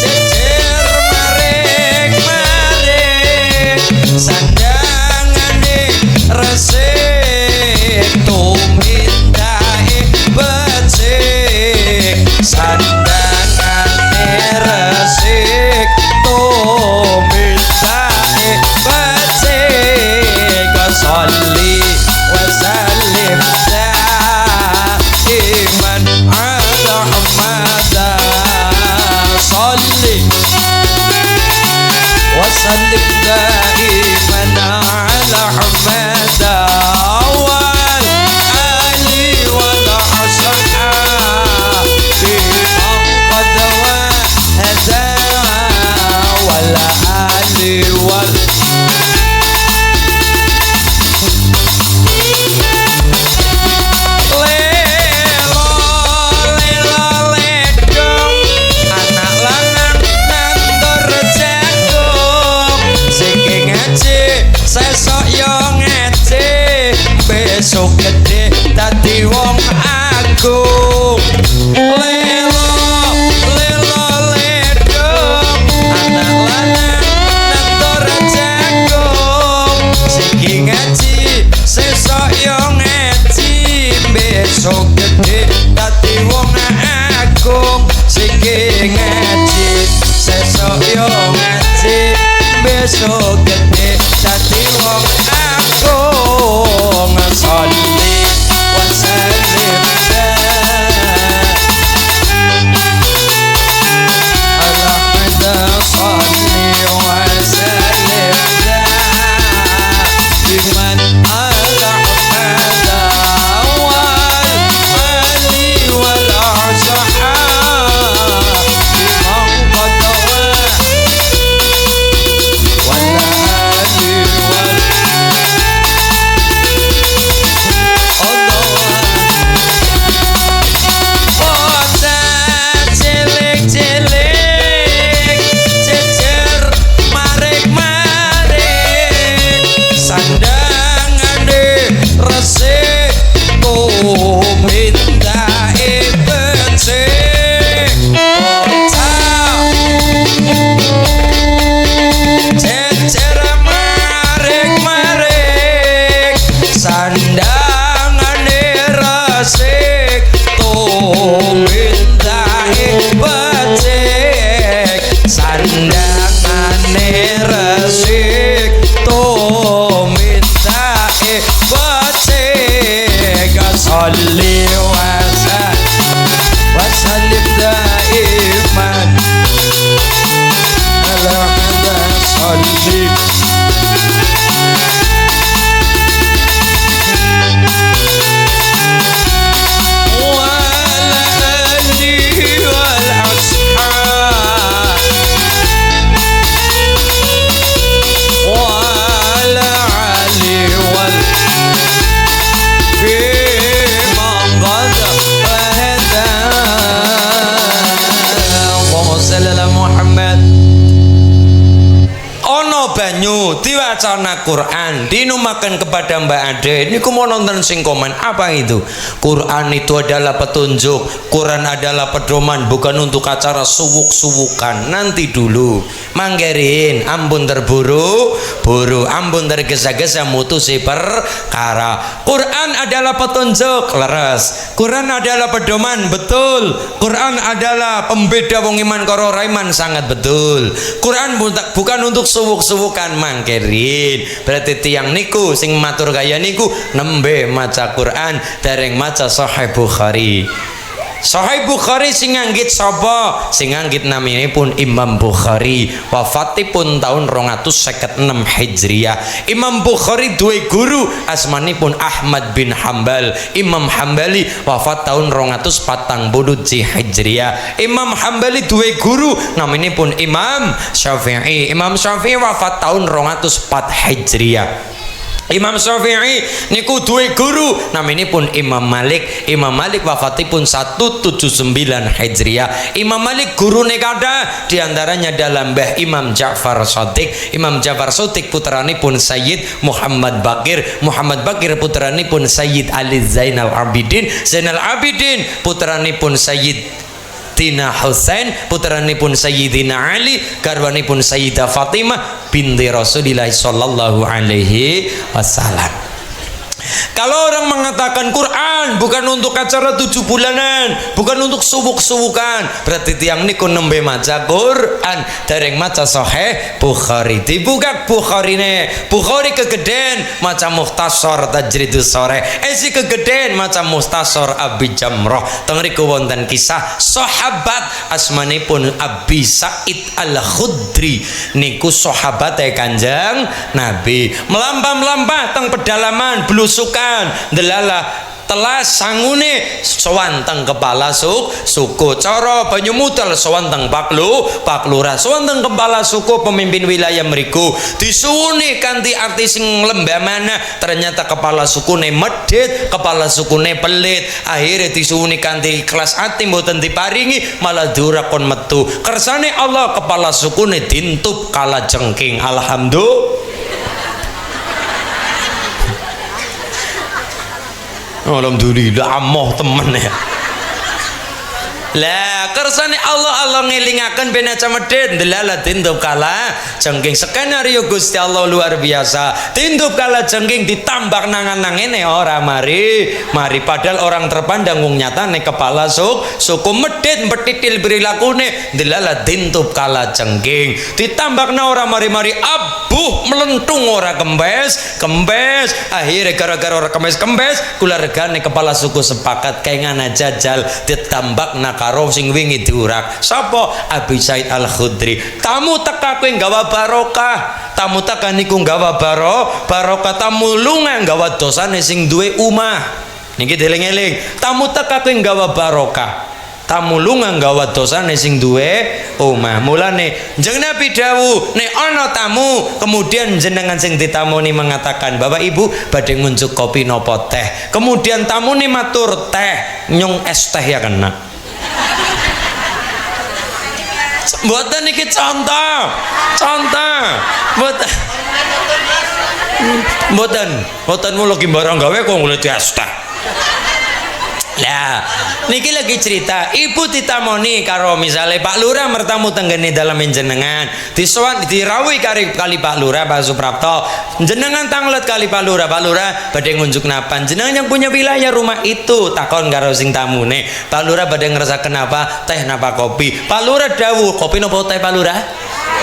jejer marik-marik sandangane resik tumintae becik sandangane resik tumintae becik sholli wa sallim daiman ala hamada sholli وسلم دائما على حماده والآل والأصحاب من قد وهدى والآل besok gede dadi wong agung lelo ledong anak lanang nandor jagung siki ngaji sesok yo ngaji besok gede dadi wong agung siki ngaji sesok yo ngaji besok gede dadi wong agung salli wa sallim ala hada salli wa sallim biman ala hada wal ali wal ashab biman qad salli wa sallim daiman ala hada salli banyu diwacana Quran dinumakan kepada Mbak Ade ini mau nonton sing komen apa itu Quran itu adalah petunjuk Quran adalah pedoman bukan untuk acara suwuk-suwukan nanti dulu manggerin ampun terburu buru ampun tergesa-gesa mutusi perkara Quran adalah petunjuk leres Quran adalah pedoman betul Quran adalah pembeda wong iman karo raiman sangat betul Quran bukan untuk suwuk-suwukan mangkerin berarti tiang niku sing matur kaya niku nembe maca Quran dereng maca Sahih Bukhari Sahih Bukhari sing nganggit sapa sing nganggit naminipun Imam Bukhari wafatipun tahun 256 Hijriah Imam Bukhari duwe guru asmanipun Ahmad bin Hambal Imam Hambali wafat tahun 240 Hijriah Imam Hambali duwe guru naminipun Imam Syafi'i Imam Syafi'i wafat tahun 204 Hijriah Imam Syafi'i niku duwe guru naminipun Imam Malik Imam Malik wafatipun 179 Hijriah Imam Malik gurune kathah diantaranya dalam Mbah Imam Ja'far Shadiq Imam Ja'far Shadiq putranipun Sayyid Muhammad Bakir Muhammad Bakir putranipun Sayyid Ali Zainal Abidin Zainal Abidin putranipun Sayyid Tina Husain putranipun Sayyidina Ali garwanipun Sayyidah Fatimah binti Rasulillah sallallahu alaihi wasallam kalau orang mengatakan Quran bukan untuk acara 7 bulanan bukan untuk suwuk-suwukan berarti tiang niku nembe maca Quran dereng maca Sahih Bukhari dibuka Bukharine Bukhari kegeden maca Mukhtasar Tajridus Sore esi kegeden maca Mukhtasar Abi Jamrah teng riku wonten kisah sahabat asmanipun Abi Sa'id Al-Khudri niku sahabate Kanjeng Nabi melampah-melampah teng pedalaman belusukan delala telas sangune sewanteng kepala suku cara Banyumutal sewanteng paklura sewanteng kepala suku pemimpin wilayah mriku disuwuni kanthi arti sing lembah mana ternyata kepala sukune medhit kepala sukune pelit akhirnya disuwuni kanthi ikhlas ati mboten diparingi malah durakon metu kersane Allah kepala sukune dintup kala jengking alhamdulillah alhamdulillah amoh temen ya lah kersane Allah ngelingaken ben aja medhit ndelala tintup kala jengking skenario Gusti Allah luar biasa tintup kala jengking ditambak nangan-nangene ora mari padahal orang terpandang wong nyatane kepala suku medhit mbetitil berilakune ndelala tintup kala jengking ditambakna ora mari abuh melentung ora kempes akhirnya gara-gara ora kempes kula regane kepala suku sepakat kaengana jajal ditambakna karo sing wingi diurak sapa Abi Said Al-Khudri tamu teka kowe nggawa barokah tamu teka niku nggawa barokah tamu lunga nggawa dosane sing duwe omah niki deling-eling tamu teka kowe nggawa barokah tamu lunga nggawa dosane sing duwe omah mulane jeneng Nabi dawuh nek ana tamu kemudian jenengan sing ditamoni mengatakan Bapak Ibu badhe ngunjuk kopi napa teh kemudian tamune matur teh nyung es teh ya kena mboten niki contoh mboten mulo ki barang gawe kok ngule es teh lah niki lagi cerita ibu ditamoni karo misalnya Pak Lurah mertamu tenggene dalam jenengan disowan dirawuhi kali Pak Lurah Pak Suprapto jenengan tanglet kali Pak Lurah badhe ngunjuk napan jenengan yang punya wilayah rumah itu takon karo sing tamune Pak Lurah badhe ngerasa kenapa teh napa kopi Pak Lurah dawuh kopi napa teh Pak Lurah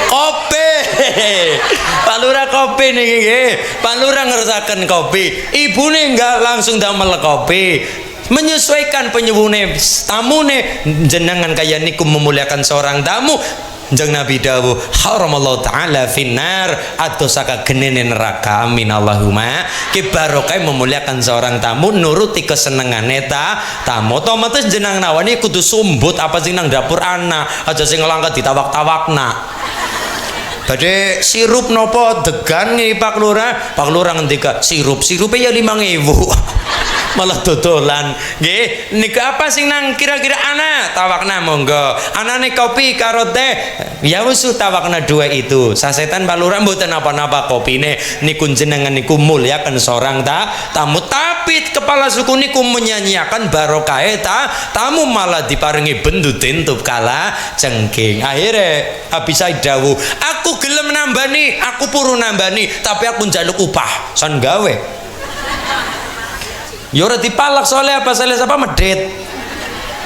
kopi Pak Lurah kopi niki nggih. Pak Lurah ngersakaken kopi. Ibune enggak langsung damel kopi. Menyesuaikan penyuwune tamune jenengan kaya niku memuliakan seorang tamu. Jeng Nabi dawuh haramallahu taala finnar atau saka genene neraka amin Allahumma ki barokah memuliakan seorang tamu nuruti kesenengane tamu otomatis jeneng nawani kudu sumbut apa sing nang dapur ana aja sing ngelangkat ditawak-tawakna badhe sirup nopo degan nggih Pak Lurah ngendika sirupe ya 5.000 malah dodolan nggih nika apa sing nang kira-kira ana tawakna monggo anane kopi karo teh ya wis tawakna dua itu sasetan Pak Lurah mboten apa-apa kopine niku jenengan niku mulyakan seorang tamu tapi kepala suku niku menyanyiakan barokahe tamu malah diparingi bendu tentup kala cengking akhirnya habis dawuh aku gelem nambani aku puru nambani tapi aku njaluk upah san gawe ya ora dipalak soalnya apa salah siapa medit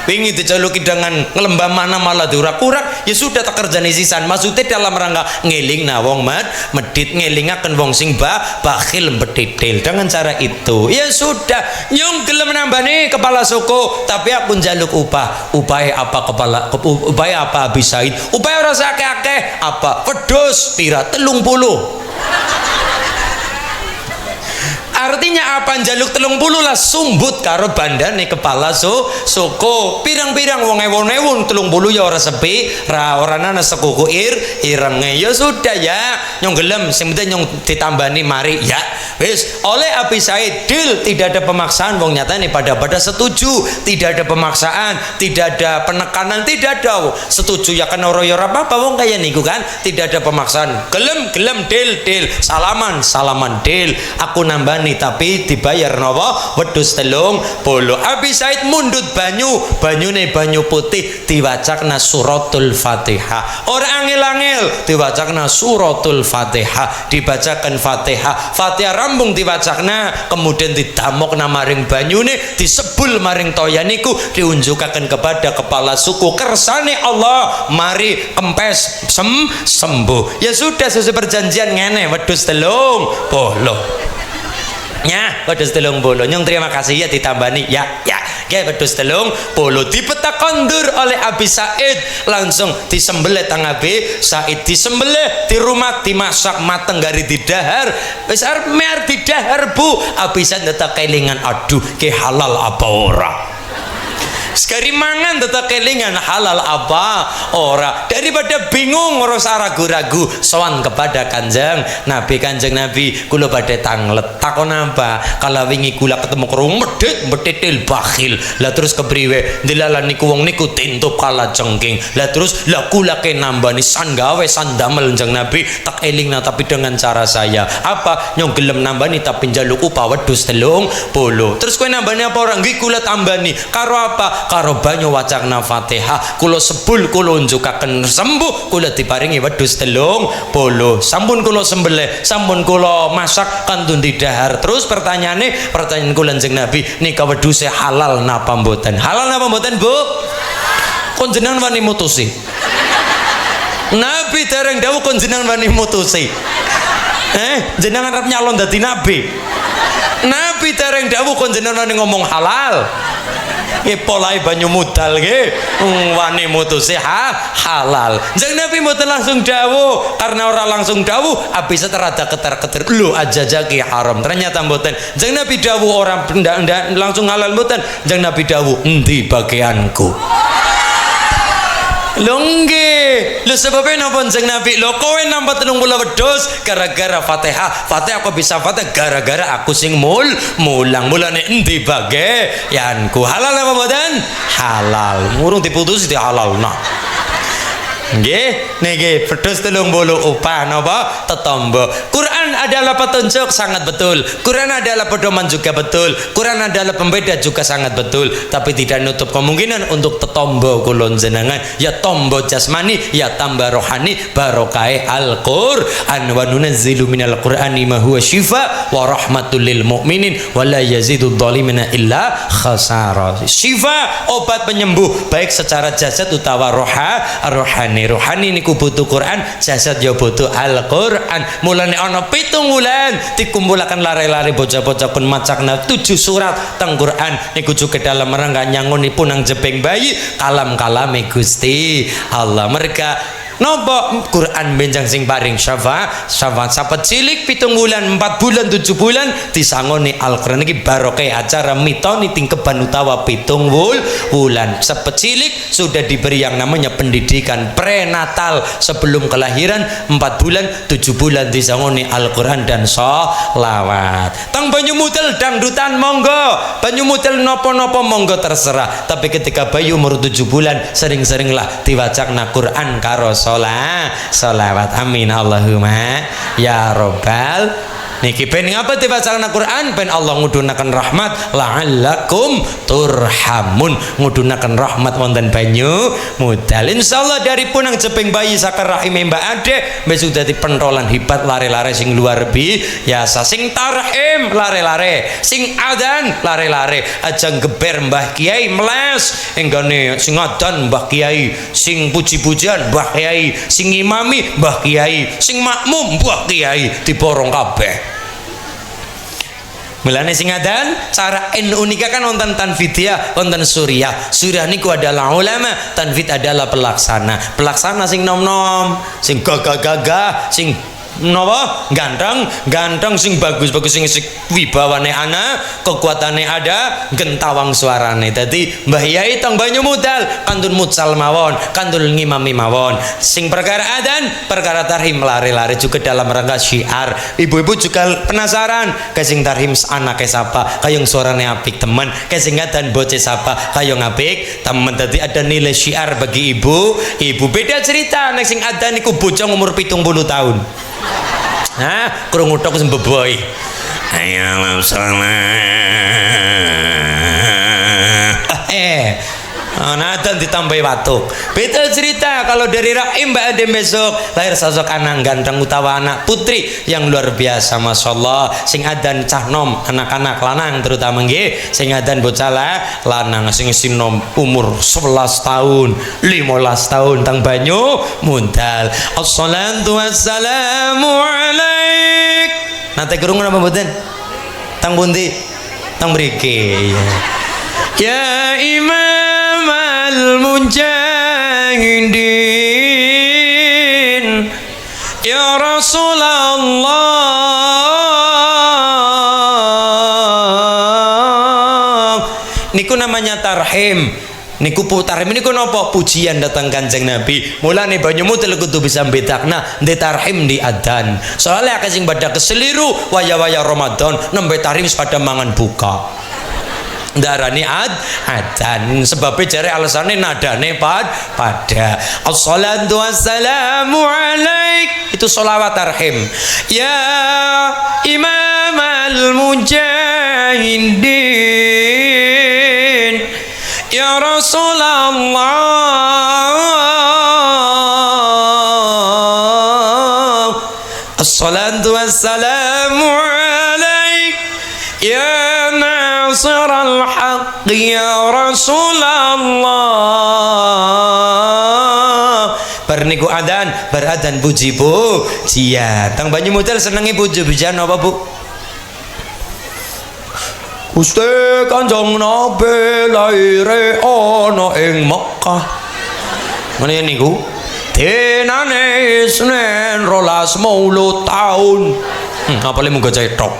pingin dijaluki dengan ngelembah mana malah diurak-urak ya sudah tak kerjani sisan maksudnya dalam rangka ngeling na wong medit ngelingaken wong sing bakhil betitil dengan cara itu ya sudah nyong gelem nambani kepala suku tapi aku njaluk upaya apa upaya apa bisaid upaya ora akeh-akeh apa wedhus pira 30 artinya apa njaluk 30 lah sumbut karo bandane kepala suku pirang-pirang wong ewon 30 ya ora sepi ora ana sekuku irenge ya sudah ya nyong gelem sing penting nyong ditambani mari ya wis oleh Abi Said deal tidak ada pemaksaan wong nyatane pada setuju tidak ada pemaksaan tidak ada penekanan tidak ada setuju ya kan ora ya apa-apa wong kaya niku kan tidak ada pemaksaan gelem deal salaman deal aku nambani tapi dibayar napa wedhus 30 Abi Said mundut banyune banyu putih diwacakna suratul Fatihah ora angel-angel diwacakna suratul Fatihah dibacakan Fatihah rambung diwacakna kemudian didamokna maring banyune disebul maring toya niku diunjukaken kepada kepala suku kersane Allah mari kempes sembuh ya sudah sesuai perjanjian ngene wedhus 30 ya wedhus 30 nyong terima kasih ya ditambani ya wedhus 30 dipetak kondur oleh Abi Said langsung disembelih tang Abi Said disembelih di rumah dimasak mateng gari didahar wis arep mer didahar Bu Abi Said tetep kelingan aduh ke halal apa ora sekali mangan tetap kelingan halal apa ora daripada bingung ngerasa ragu-ragu sowan kepada kanjeng Nabi kula badhe tanglet takon apa kalau wingi kula ketemu kerung medit bakhil lah terus kepriwe dilalan niku wong niku tintup kala cengking lah terus lah kula ke nambani san gawe san damel kanjeng Nabi tak elingna tapi dengan cara saya apa nyong gelem nambani tapi njaluk upah wedhus 30 terus kowe nambani apa orang nggih kula tambani karo apa karo banyu wacana Fatihah kula sebul kula unjukaken sembuh kula diparingi wedhus 30 sampun kula sembelih sampun kula masak kantun didahar terus pertanyaan kula kanjeng Nabi nika wedhuse halal napa mboten Bu kon jenengan wani mutusi Nabi dereng dawuh kon jenengan wani mutusi jenengan arep nyalon dadi nabi Nabi dereng dawuh kon jenengan wani ngomong halal polai banyu mudal nggih wani mutusi halal jeng Nabi mboten langsung dawuh karena ora langsung dawuh Abi seterada keter-keter lho aja ki haram ternyata mboten jeng Nabi dawuh orang ndak langsung halal mboten jeng Nabi dawuh endi bagianku lho nggih lho sebabnya napa jeng Nabi lho kowe nambah 30 wedhus gara-gara Fatihah kok bisa Fatihah gara-gara aku sing mulang mulane endi bagianku halal apa mboten halal murung diputus di halalna nggih niki wedhus 30 upah napa tetombo Quran adalah petunjuk sangat betul Quran adalah pedoman juga betul Quran adalah pembeda juga sangat betul tapi tidak nutup kemungkinan untuk tetombo kulon jenengan ya tombo jasmani ya tambah rohani barokai Al-Qur'an wa nunazzilu minal Qur'ani ma huwa syifa wa rahmatul lil mu'minin wa la yazidud dhalimina illa khasara syifa obat penyembuh baik secara jasad utawa rohani liyane rohani niku butuh Quran, jasad ya butuh Al-Quran. Mulane ana 7 wulan dikumpulaken lare-lare bocah-bocah pun macakna 7 surat teng Quran niku juga dalam rangka nyangunipun nang jebeng bayi kalam-kalame Gusti Allah. Mereka nopo Quran benjang sing paring syafaat sapat cilik 7 bulan 4 bulan 7 bulan disangoni Al-Quran iki barokah acara mitoni tingkeban utawa 7 bulan. Sapat cilik sudah diberi yang namanya pendidikan prenatal sebelum kelahiran 4 bulan 7 bulan disangoni Al-Quran dan sholawat. Tang banyu mutel dangdutan monggo, banyu mutel nopo-nopo monggo terserah, tapi ketika bayi umur 7 bulan sering-seringlah diwacakna Quran karo sholawat. Amin Allahumma ya robbal niki ben ngapa diwacana Quran ben Allah ngudunaken rahmat la'allakum turhamun, ngudunaken rahmat wonten banyu mudal. insyaallah dari punang jeping bayi sakar rahime Mbak Ade wis sudah dipentolan hebat lare-lare sing luar biasa, sing tarhim lare-lare, sing adan lare-lare, aja geber Mbah Kiai meles enggane sing adan Mbah Kiai, sing puji-pujian Mbah Kiai, sing imami Mbah Kiai, sing makmum Mbah Kiai diborong kabeh. Mulane sing adan cara NU nikah kan wonten tanfidiyah, wonten suriah. Suriah niku adalah ulama, tanfid adalah pelaksana. Pelaksana sing nom-nom, sing gagah-gagah, sing napa ganteng sing bagus-bagus sing wibawane ana, kekuatane ada, gentawang suarane. Dadi Mbah Yai tong banyu mudal kantun mucal mawon, kantun ngimami mawon. Sing perkara adan, perkara tarhim lare-lare juga dalam rangka syiar. Ibu-ibu juga penasaran, ke sing tarhim anake sapa, kayong suarane apik temen, ke sing adan bocah sapa, kayong apik temen. Dadi ada nilai syiar bagi ibu. Beda cerita nek sing adan niku bocah umur 70 tahun. Nah, krungu tok wis mbeboy. Ayo dan ditambahi watuk. Beda cerita kalau dari rahim Mbak Ade besok lahir sosok anak ganteng utawa anak putri yang luar biasa, masya Allah. Sing adan cah nom anak-anak lanang terutama nggih, sing adan bocah lanang sing nom umur 11 tahun 15 tahun tang banyu mundal. Assalatu wassalamu alaik. Nate krungu napa mboten? Tang pundi? Tang mriki. Ya Imam al-mujahidin ya Rasulullah. Niku namanya tarhim. Niku tarhim niku napa? Pujian datang Kanjeng Nabi. Mulane banyu mutel kudu bisa bedakna ndek tarhim di adan. Soalnya akeh sing pada keseliru waya-waya Ramadan nembe tarhim pada mangan buka. Darani adan sebabnya jare alasane nadane pada. Assalatu wassalamu alaik itu sholawat tarhim. Ya Imam al-mujahidin ya Rasulullah. Assalatu wassalamu alaik ya Nasir al-haq ya Rasulullah. Berniku adan beradan puji pujian. Tang banyu mutel senengi puji-pujian apa Bu? Gusti Kanjeng Nabi laire ana ing Mekah. Ngene niku dinane Isnin 12 Maulud taun. Apa le mung cetok.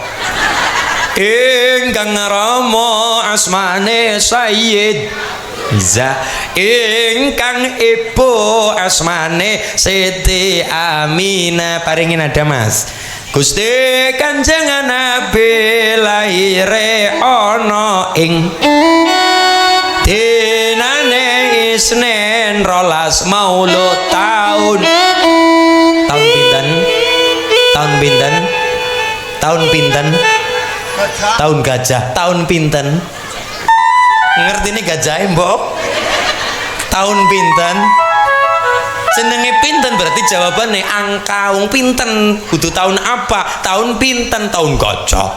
Ingkang rama asmane Sayyid Iza, ingkang ibu asmane Siti Aminah. Paringin ada Mas. Gusti Kanjeng Nabi laire ana ing dinane Isnin 12 Maulud taun. Tahun pinten? Tahun pinten? Tahun pinten? Tahun gajah. Tahun pinten? Ngerti ini gajah mbok? Tahun pinten? Jenenge pinten berarti jawabannya angka wong pinten. Kudu tahun apa? Tahun pinten? Tahun gajah.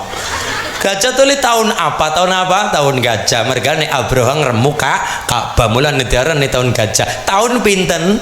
Gajah tulis tahun apa? Tahun apa? Tahun gajah. Mergane Abraham remuk Ka'bah. Mulane diarani tahun gajah. Tahun pinten?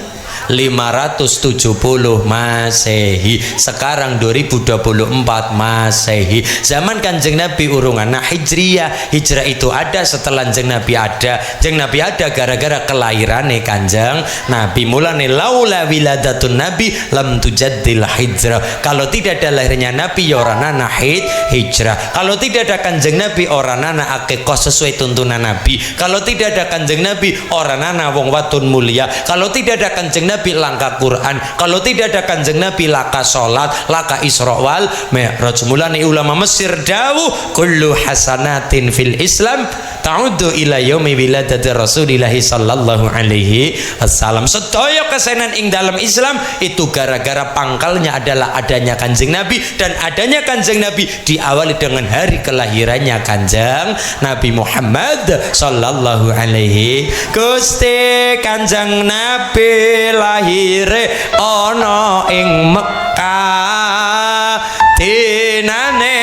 570 Masehi. Sekarang 2024 Masehi. Zaman Kanjeng Nabi urungan Hijriyah. Hijrah itu ada setelah Kanjeng Nabi ada. Kanjeng Nabi ada gara-gara kelahirane Kanjeng Nabi. Mulane laula wiladatun Nabi lam tujaddil hijrah. Kalau tidak ada lahirnya Nabi ya ora ana hijrah. Kalau tidak ada Kanjeng Nabi ora ana akikah sesuai tuntunan Nabi. Kalau tidak ada Kanjeng Nabi ora ana wong watun mulia. Kalau tidak ada Kanjeng Nabi langka Quran. Kalau tidak ada Kanjeng Nabi laka salat, laka Isra wal Mi'raj. Mulane ulama Mesir dawuh kullu hasanatin fil Islam ta'uddu ila yaumi wiladati Rasulillah sallallahu alaihi wasallam. Sedaya kesenan ing dalam Islam itu gara-gara pangkalnya adalah adanya Kanjeng Nabi, dan adanya Kanjeng Nabi diawali dengan hari kelahirannya Kanjeng Nabi Muhammad sallallahu alaihi. Gusti Kanjeng Nabi lahire ana ing Mekah dinane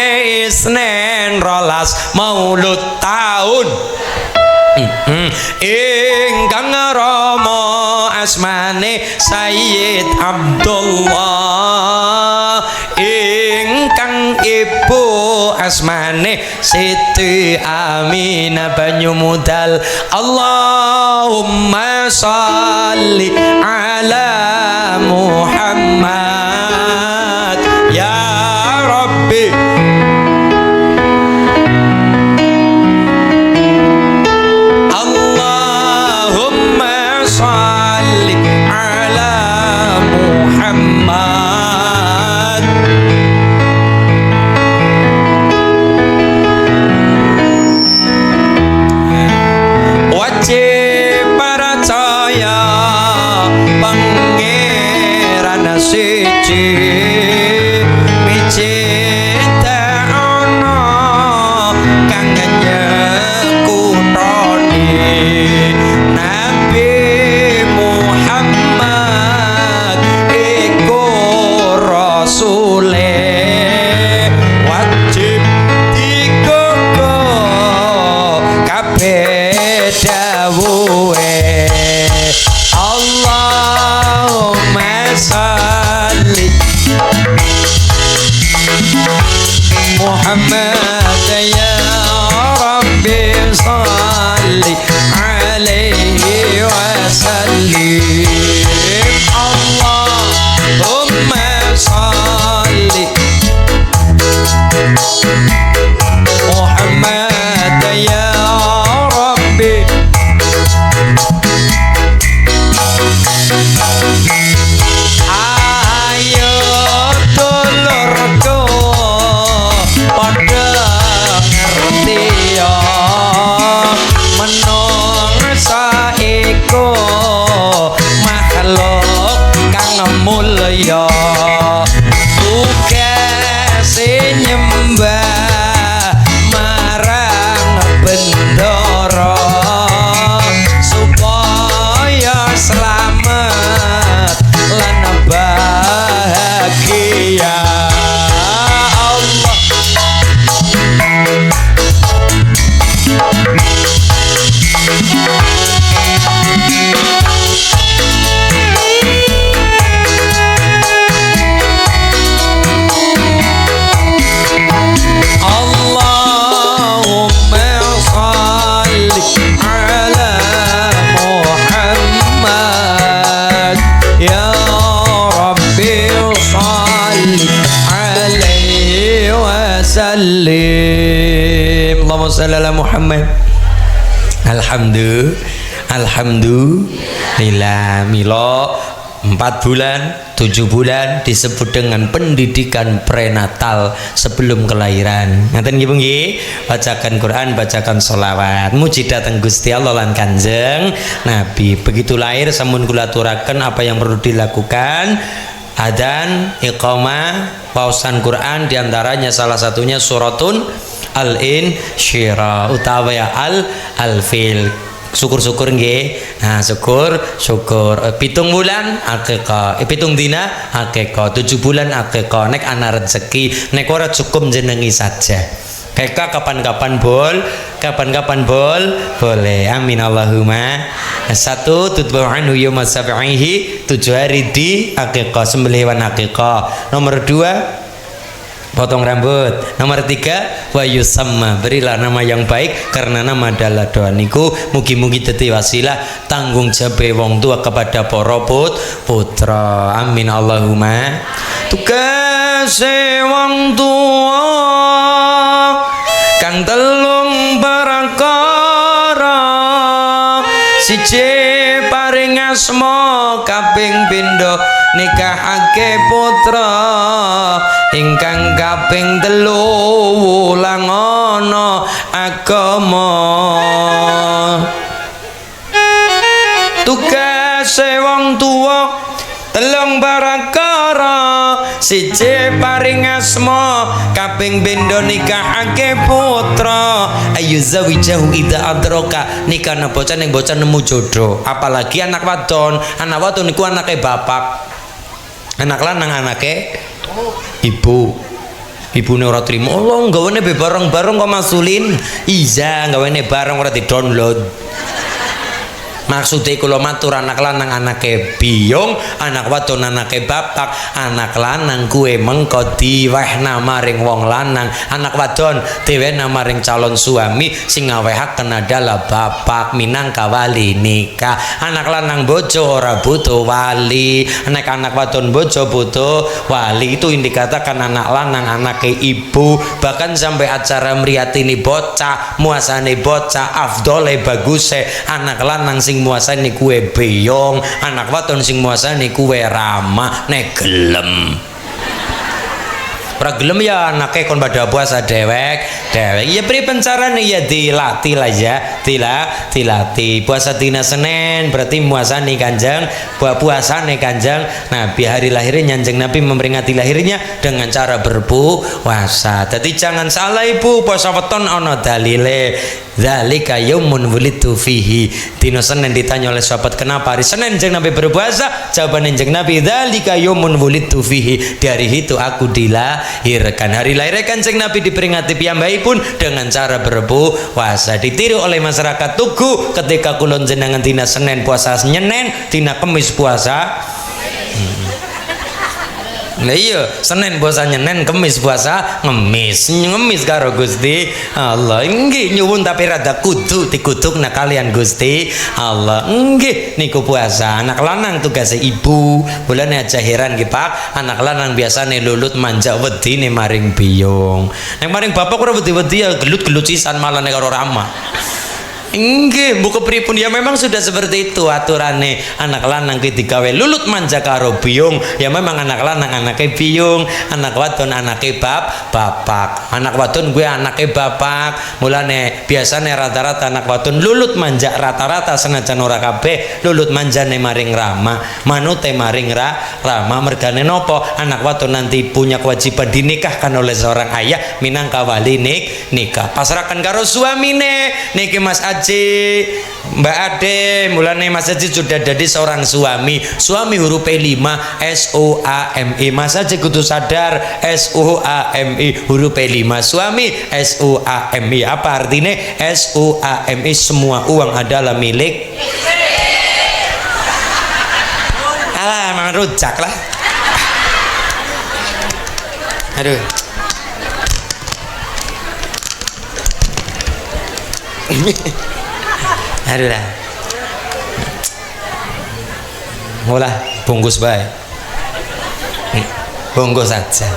Isnin rolas Maulud tahun ingkang rama asmane Sayyid Abdullah, ingkang ibu asmane Siti Aminah Banyumudal. Allahumma sholli ala Muhammad ya Rabbi. Allahumma sholli ala Muhammad. Wajib percaya pangeran siji miji ta'ana kang nyekutoni Nabi Muhammad iku rasule wajib digogo kabeh dawuhe. Allahumma sholli Muhammad ya Rabbi sholli alaihi wa sallim. Allahumma sholli Muhammad ya Rabbi. Ayo dulurku padha ngerti ya menungsa iku makhluk kang mulya tugase nyembah marang bendara supaya selamat lan bahagia. Allah Allahumma sholli ala Muhammad ya Rabbi sholli alaihi wa sallim. Allahumma sholli ala Muhammad. Alhamdulillah. Milo 4 bulan 7 bulan disebut dengan pendidikan prenatal sebelum kelahiran. Ngaten nggih Bu nggih? Bacakan Quran, bacakan sholawat, muji dateng Gusti Allah lan Kanjeng Nabi. Begitu lahir sampun kula aturaken apa yang perlu dilakukan. Adzan, iqamah, pausan Quran, diantaranya salah satunya suratun Al-Insyirah utawa ya Al-Fil. Syukur-syukur nggih. Nah, syukur 7 bulan akikah, 7 dina akikah, 7 bulan akikah. Nek ana rezeki, nek ora cukup jenengi saja. Keka kapan-kapan bol, kapan-kapan boleh. Amin Allahumma. Satu tutba'anu yawma sab'ihi, 7 hari di akikah, sembelihan akikah. Nomor 2 potong rambut. Nomor 3 wa yusamma, berilah nama yang baik karena nama adalah doa niku mugi-mugi dadi wasilah tanggung jawab wong tua kepada para putra. Amin Allahumma. Tugas wong tua kang telung perkara, siji paring asma, kaping pindho nikahake putra, ingkang kaping 3 wulang ana agama. Tugase wong tuwa telung perkara, siji paring asma, kaping pindho nikahake putra. Ayu zawijahu idza adraka, nikahna bocah ning bocah nemu jodoh. Apalagi anak wadon niku anake bapak, anak lanang anake ibu. Ibune ora trimo, Allah gawane be bareng-bareng kok masulin. Iya, gawane bareng ora di-download. Maksudnya kula matur anak lanang anake biyong, anak wadon anake bapak. Anak lanang kuwe mengko diwehna maring wong lanang, anak wadon diwehna maring calon suami sing ngawehaken adalah bapak minangka wali nikah. Anak lanang bojo ora butuh wali, anak wadon bojo butuh wali. Itu yang dikatakan anak lanang anake ibu. Bahkan sampai acara mriyatini bocah, muasane bocah, afdole baguse anak lanang sing muasane kue beyong, anak wadon sing muasane kue ramah nek gelem. Ora gelem ya anake kon pada puasa dewek. Ya pri pencarane ya dilatih lah ya, dilatih. Puasa dina Senin berarti muasane Kanjeng, puasane Kanjeng Nabi, hari lahirnya Kanjeng Nabi memperingati lahirnya dengan cara berpuasa. Jadi jangan salah ibu, puasa weton ana dalile. Dzalika yaumun wulidtu fihi. Dina Senin ditanya oleh sahabat, kenapa hari Senin Kanjeng Nabi berpuasa? Jawaban Kanjeng Nabi, dzalika yaumun wulidtu fihi. Dari itu aku dilahirkan. Hari lahir Kanjeng Nabi diperingati piyambakipun dengan cara berpuasa. Ditiru oleh masyarakat Tugu ketika kulon jenengan dina Senin puasa Senin, dina Kamis puasa. Lah iya, Senin puasa Senin, Kamis puasa ngemis karo Gusti Allah. Nggih nyuwun tapi rada kudu dikutukna kalian Gusti Allah. Nggih niku puasa. Anak lanang tugasnya ibu. Bulane aja heran nggih Pak, anak lanang biasane lulut manja wedine maring biyong. Nek maring bapak ora wedi-wedi ya gelut-gelut sisan malah nek karo rama. Nggih, buku pripun ya memang sudah seperti itu aturane. Anak lanang ketika lulut manja karo biyung, ya memang anak lanang anake biyung, anak wadon anake bapak. Anak wadon gue anake bapak. Mulane biasane rata-rata anak wadon lulut manja, rata-rata senajan ora kabeh lulut manjane maring rama, manute maring rama. Mergane nopo? Anak wadon nanti punya kewajiban dinikahkan oleh seorang ayah minangka wali nikah. Pasrahkan karo suamine. Niki Mas Mbak Ade, mulane Mas Haji sudah jadi seorang suami huruf 5 SUAMI. Mas Haji kudu sadar SUAMI huruf 5 suami SUAMI. Apa artinya SUAMI? Semua uang adalah milik. Alah, memang rujak lah. Aduh. Aduh lah. Mulah bungkus baik. Bungkus saja.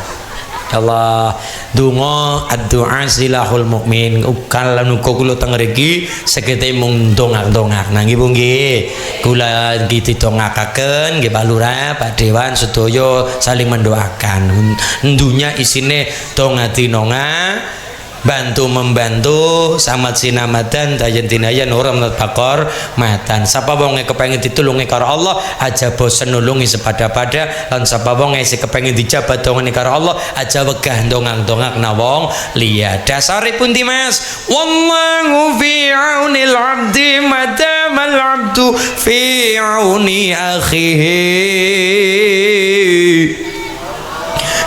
Allah donga ad-du'a silahul mukmin. Kalau nuko kula teng mriki sekete mung dongak-dongak nang nggih nggih. Kula iki didongakaken nggih Pak Lurah, Pak Dewan sedaya saling mendoakan. Dunya isine donga-dinonga, bantu membantu samat sinamadan dayan dinayan orang bakor matan. Sapa wonge kepengin ditulungi karo Allah aja bosen nulungi sepada-pada, lan sapa wonge sing kepengin dijabat dongane karo Allah aja wegah ndongak-ndongak na wong liya. Dasaripun di Mas, wallahu fi aunil abdi madamal abdu fi auni akhihi.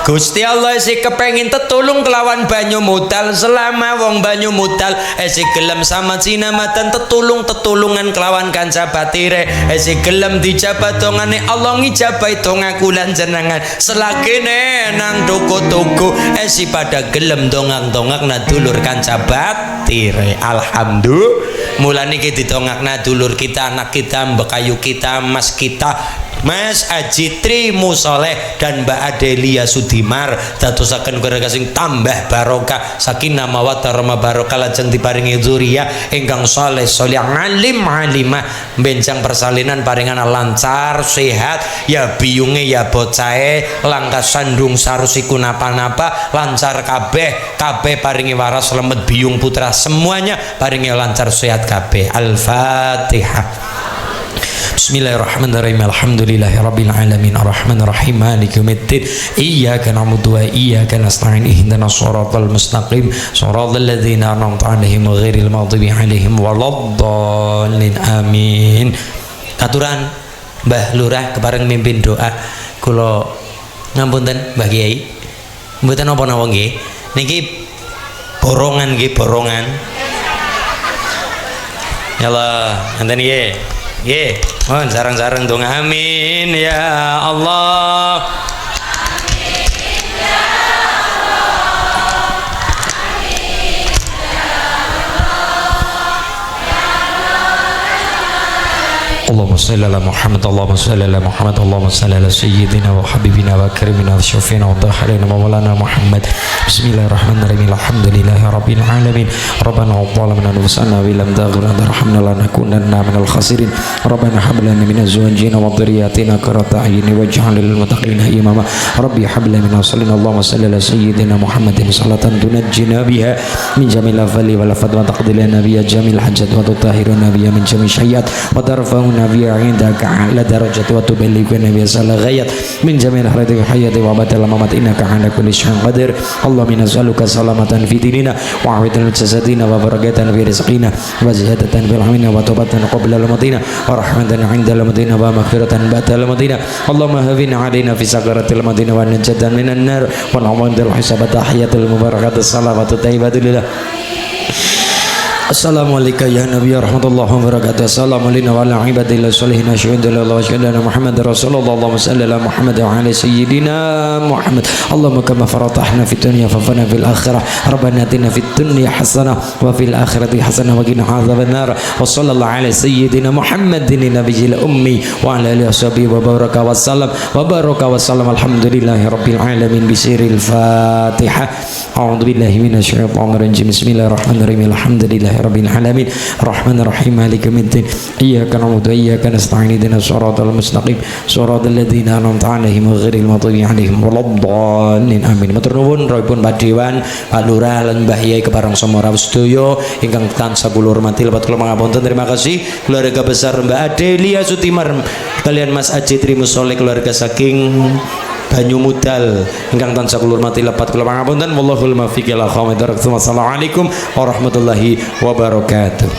Gusti Allah si kepengin tetulung kelawan banyu mutal selama wong banyu mutal si gelem sama sinamatan tetulungan kelawan kanca batire si gelem dijabat dongane Allah ngijabai dongaku lan jenengan selagene nang tuku-tuku si pada gelem dongak-dongakna dulur kanca batire. Alhamdulillah mulane iki ditongakna dulur kita, anak kita, mbekayu kita, mas kita, Mas Haji Tri Musoleh dan Mbak Adelia Sudimar dadosaken keluarga sing tambah barokah sakinah mawaddah warahmah barokah lajeng diparingi dzurriyyah ingkang saleh saleh alim alimah benjang persalinan paringan lancar sehat ya biyunge ya bocahe langkah sandung sarusiku napa-napa lancar kabeh paringi waras lemet biyung putra semuanya paringi lancar sehat kabeh. Al-Fatihah. Bismillahirrahmanirrahim. Alhamdulillahirabbil alamin arrahmanir rahim maliki yaumiddin iyyaka na'budu wa iyyaka nasta'in ihdinas shiratal mustaqim shiratal ladzina an'amta 'alaihim ghairil maghdubi 'alaihim waladdallin amin. Aturan Mbah Lurah kepareng mimpin doa kula ngapunten Mbah Kiai mboten napa-napa nggih niki borongan nggih borongan yalah enten nggih nggih mohon sareng-sareng dong amin ya Allah. Allahumma salli ala Muhammad Allahumma salli ala Muhammad Allahumma salli ala sayyidina wa habibina wa karimina wa syafina wa dhahrina wa maulana Muhammad. Bismillahirrahmanirrahim. Alhamdulillahi rabbil alamin. Rabbana zalamna anfusana wa lam taghfir lana warhamna lanakunanna minal khasirin. Rabbana hab lana min azwajina wa dhurriyyatina qurrata a'yun waj'alna lil muttaqina imama. Rabbi hab lana min salina Allahumma salli ala sayyidina Muhammadin salatan tunajjina biha min jamil afali wal afad wa taqdi lana biha jamil hajat wa tutahhiruna biha min jamil syayat wa tarfa'una Nabi indaka ala darajat wa tuballighuna bi asal ghayat min jami'il hayrati wa hayati wa batal mamat innaka ala kulli syai'in qadir. Allahumma nas'aluka salamatan fi dinina wa afiyatan jasadina wa barakatan fi rizqina wa ziyadatan fil ilmi wa tawbatan qabla al-matina wa rahmatan 'inda al-matina wa maghfiratan ba'da al-matina. Allahumma hafina 'alaina fi sakaratil matina wa najatan minan nar wa na'udzu hisab tahiyatul mubarakat salawatu tayyibatul. Assalamualaikum ya Nabi rahmatullahi wa barakatuh. Assalamualaikum wa ala ibadillah sholihin asyhadu wa asyhadu anna Muhammadar Rasulullah. Allahumma salli ala Muhammad wa ala sayyidina Muhammad. Allahumma kama faratahna fid dunya fafana fil akhirah. Rabbana atina fid dunya hasanah wa fil akhirati hasanah wa qina adzabannar. Wa sallallahu ala sayyidina Muhammadin nabiyil ummi wa ala alihi washabihi wa baraka wa sallam wa baraka wa sallam. Alhamdulillahi rabbil alamin bi sirril Fatihah. A'udzu billahi minasy syaithanir rajim. Bismillahirrahmanirrahim. Alhamdulillahi rabbil alamin arrahmanir rahim maliki yaumiddin iyyaka na'budu wa iyyaka nasta'in ihdinas siratal mustaqim siratal ladzina an'amta 'alaihim ghairil maghdubi 'alaihim waladdallin amin. Matur nuwun rawuhipun Pak Dewan, Pak Lurah lan Mbah Yai kepareng Samara sedaya ingkang tansah kula hormati lepat kula pangapunten. Terima kasih keluarga besar Mbak Adelia Sudimar kalian Mas Haji Tri Musoleh keluarga saking Banyu Mudal ingkang tansah kula hormati lepat kula pangapunten. Wallahul muwaffiq ila aqwamit thoriq. Wassalamualaikum warahmatullahi wabarakatuh.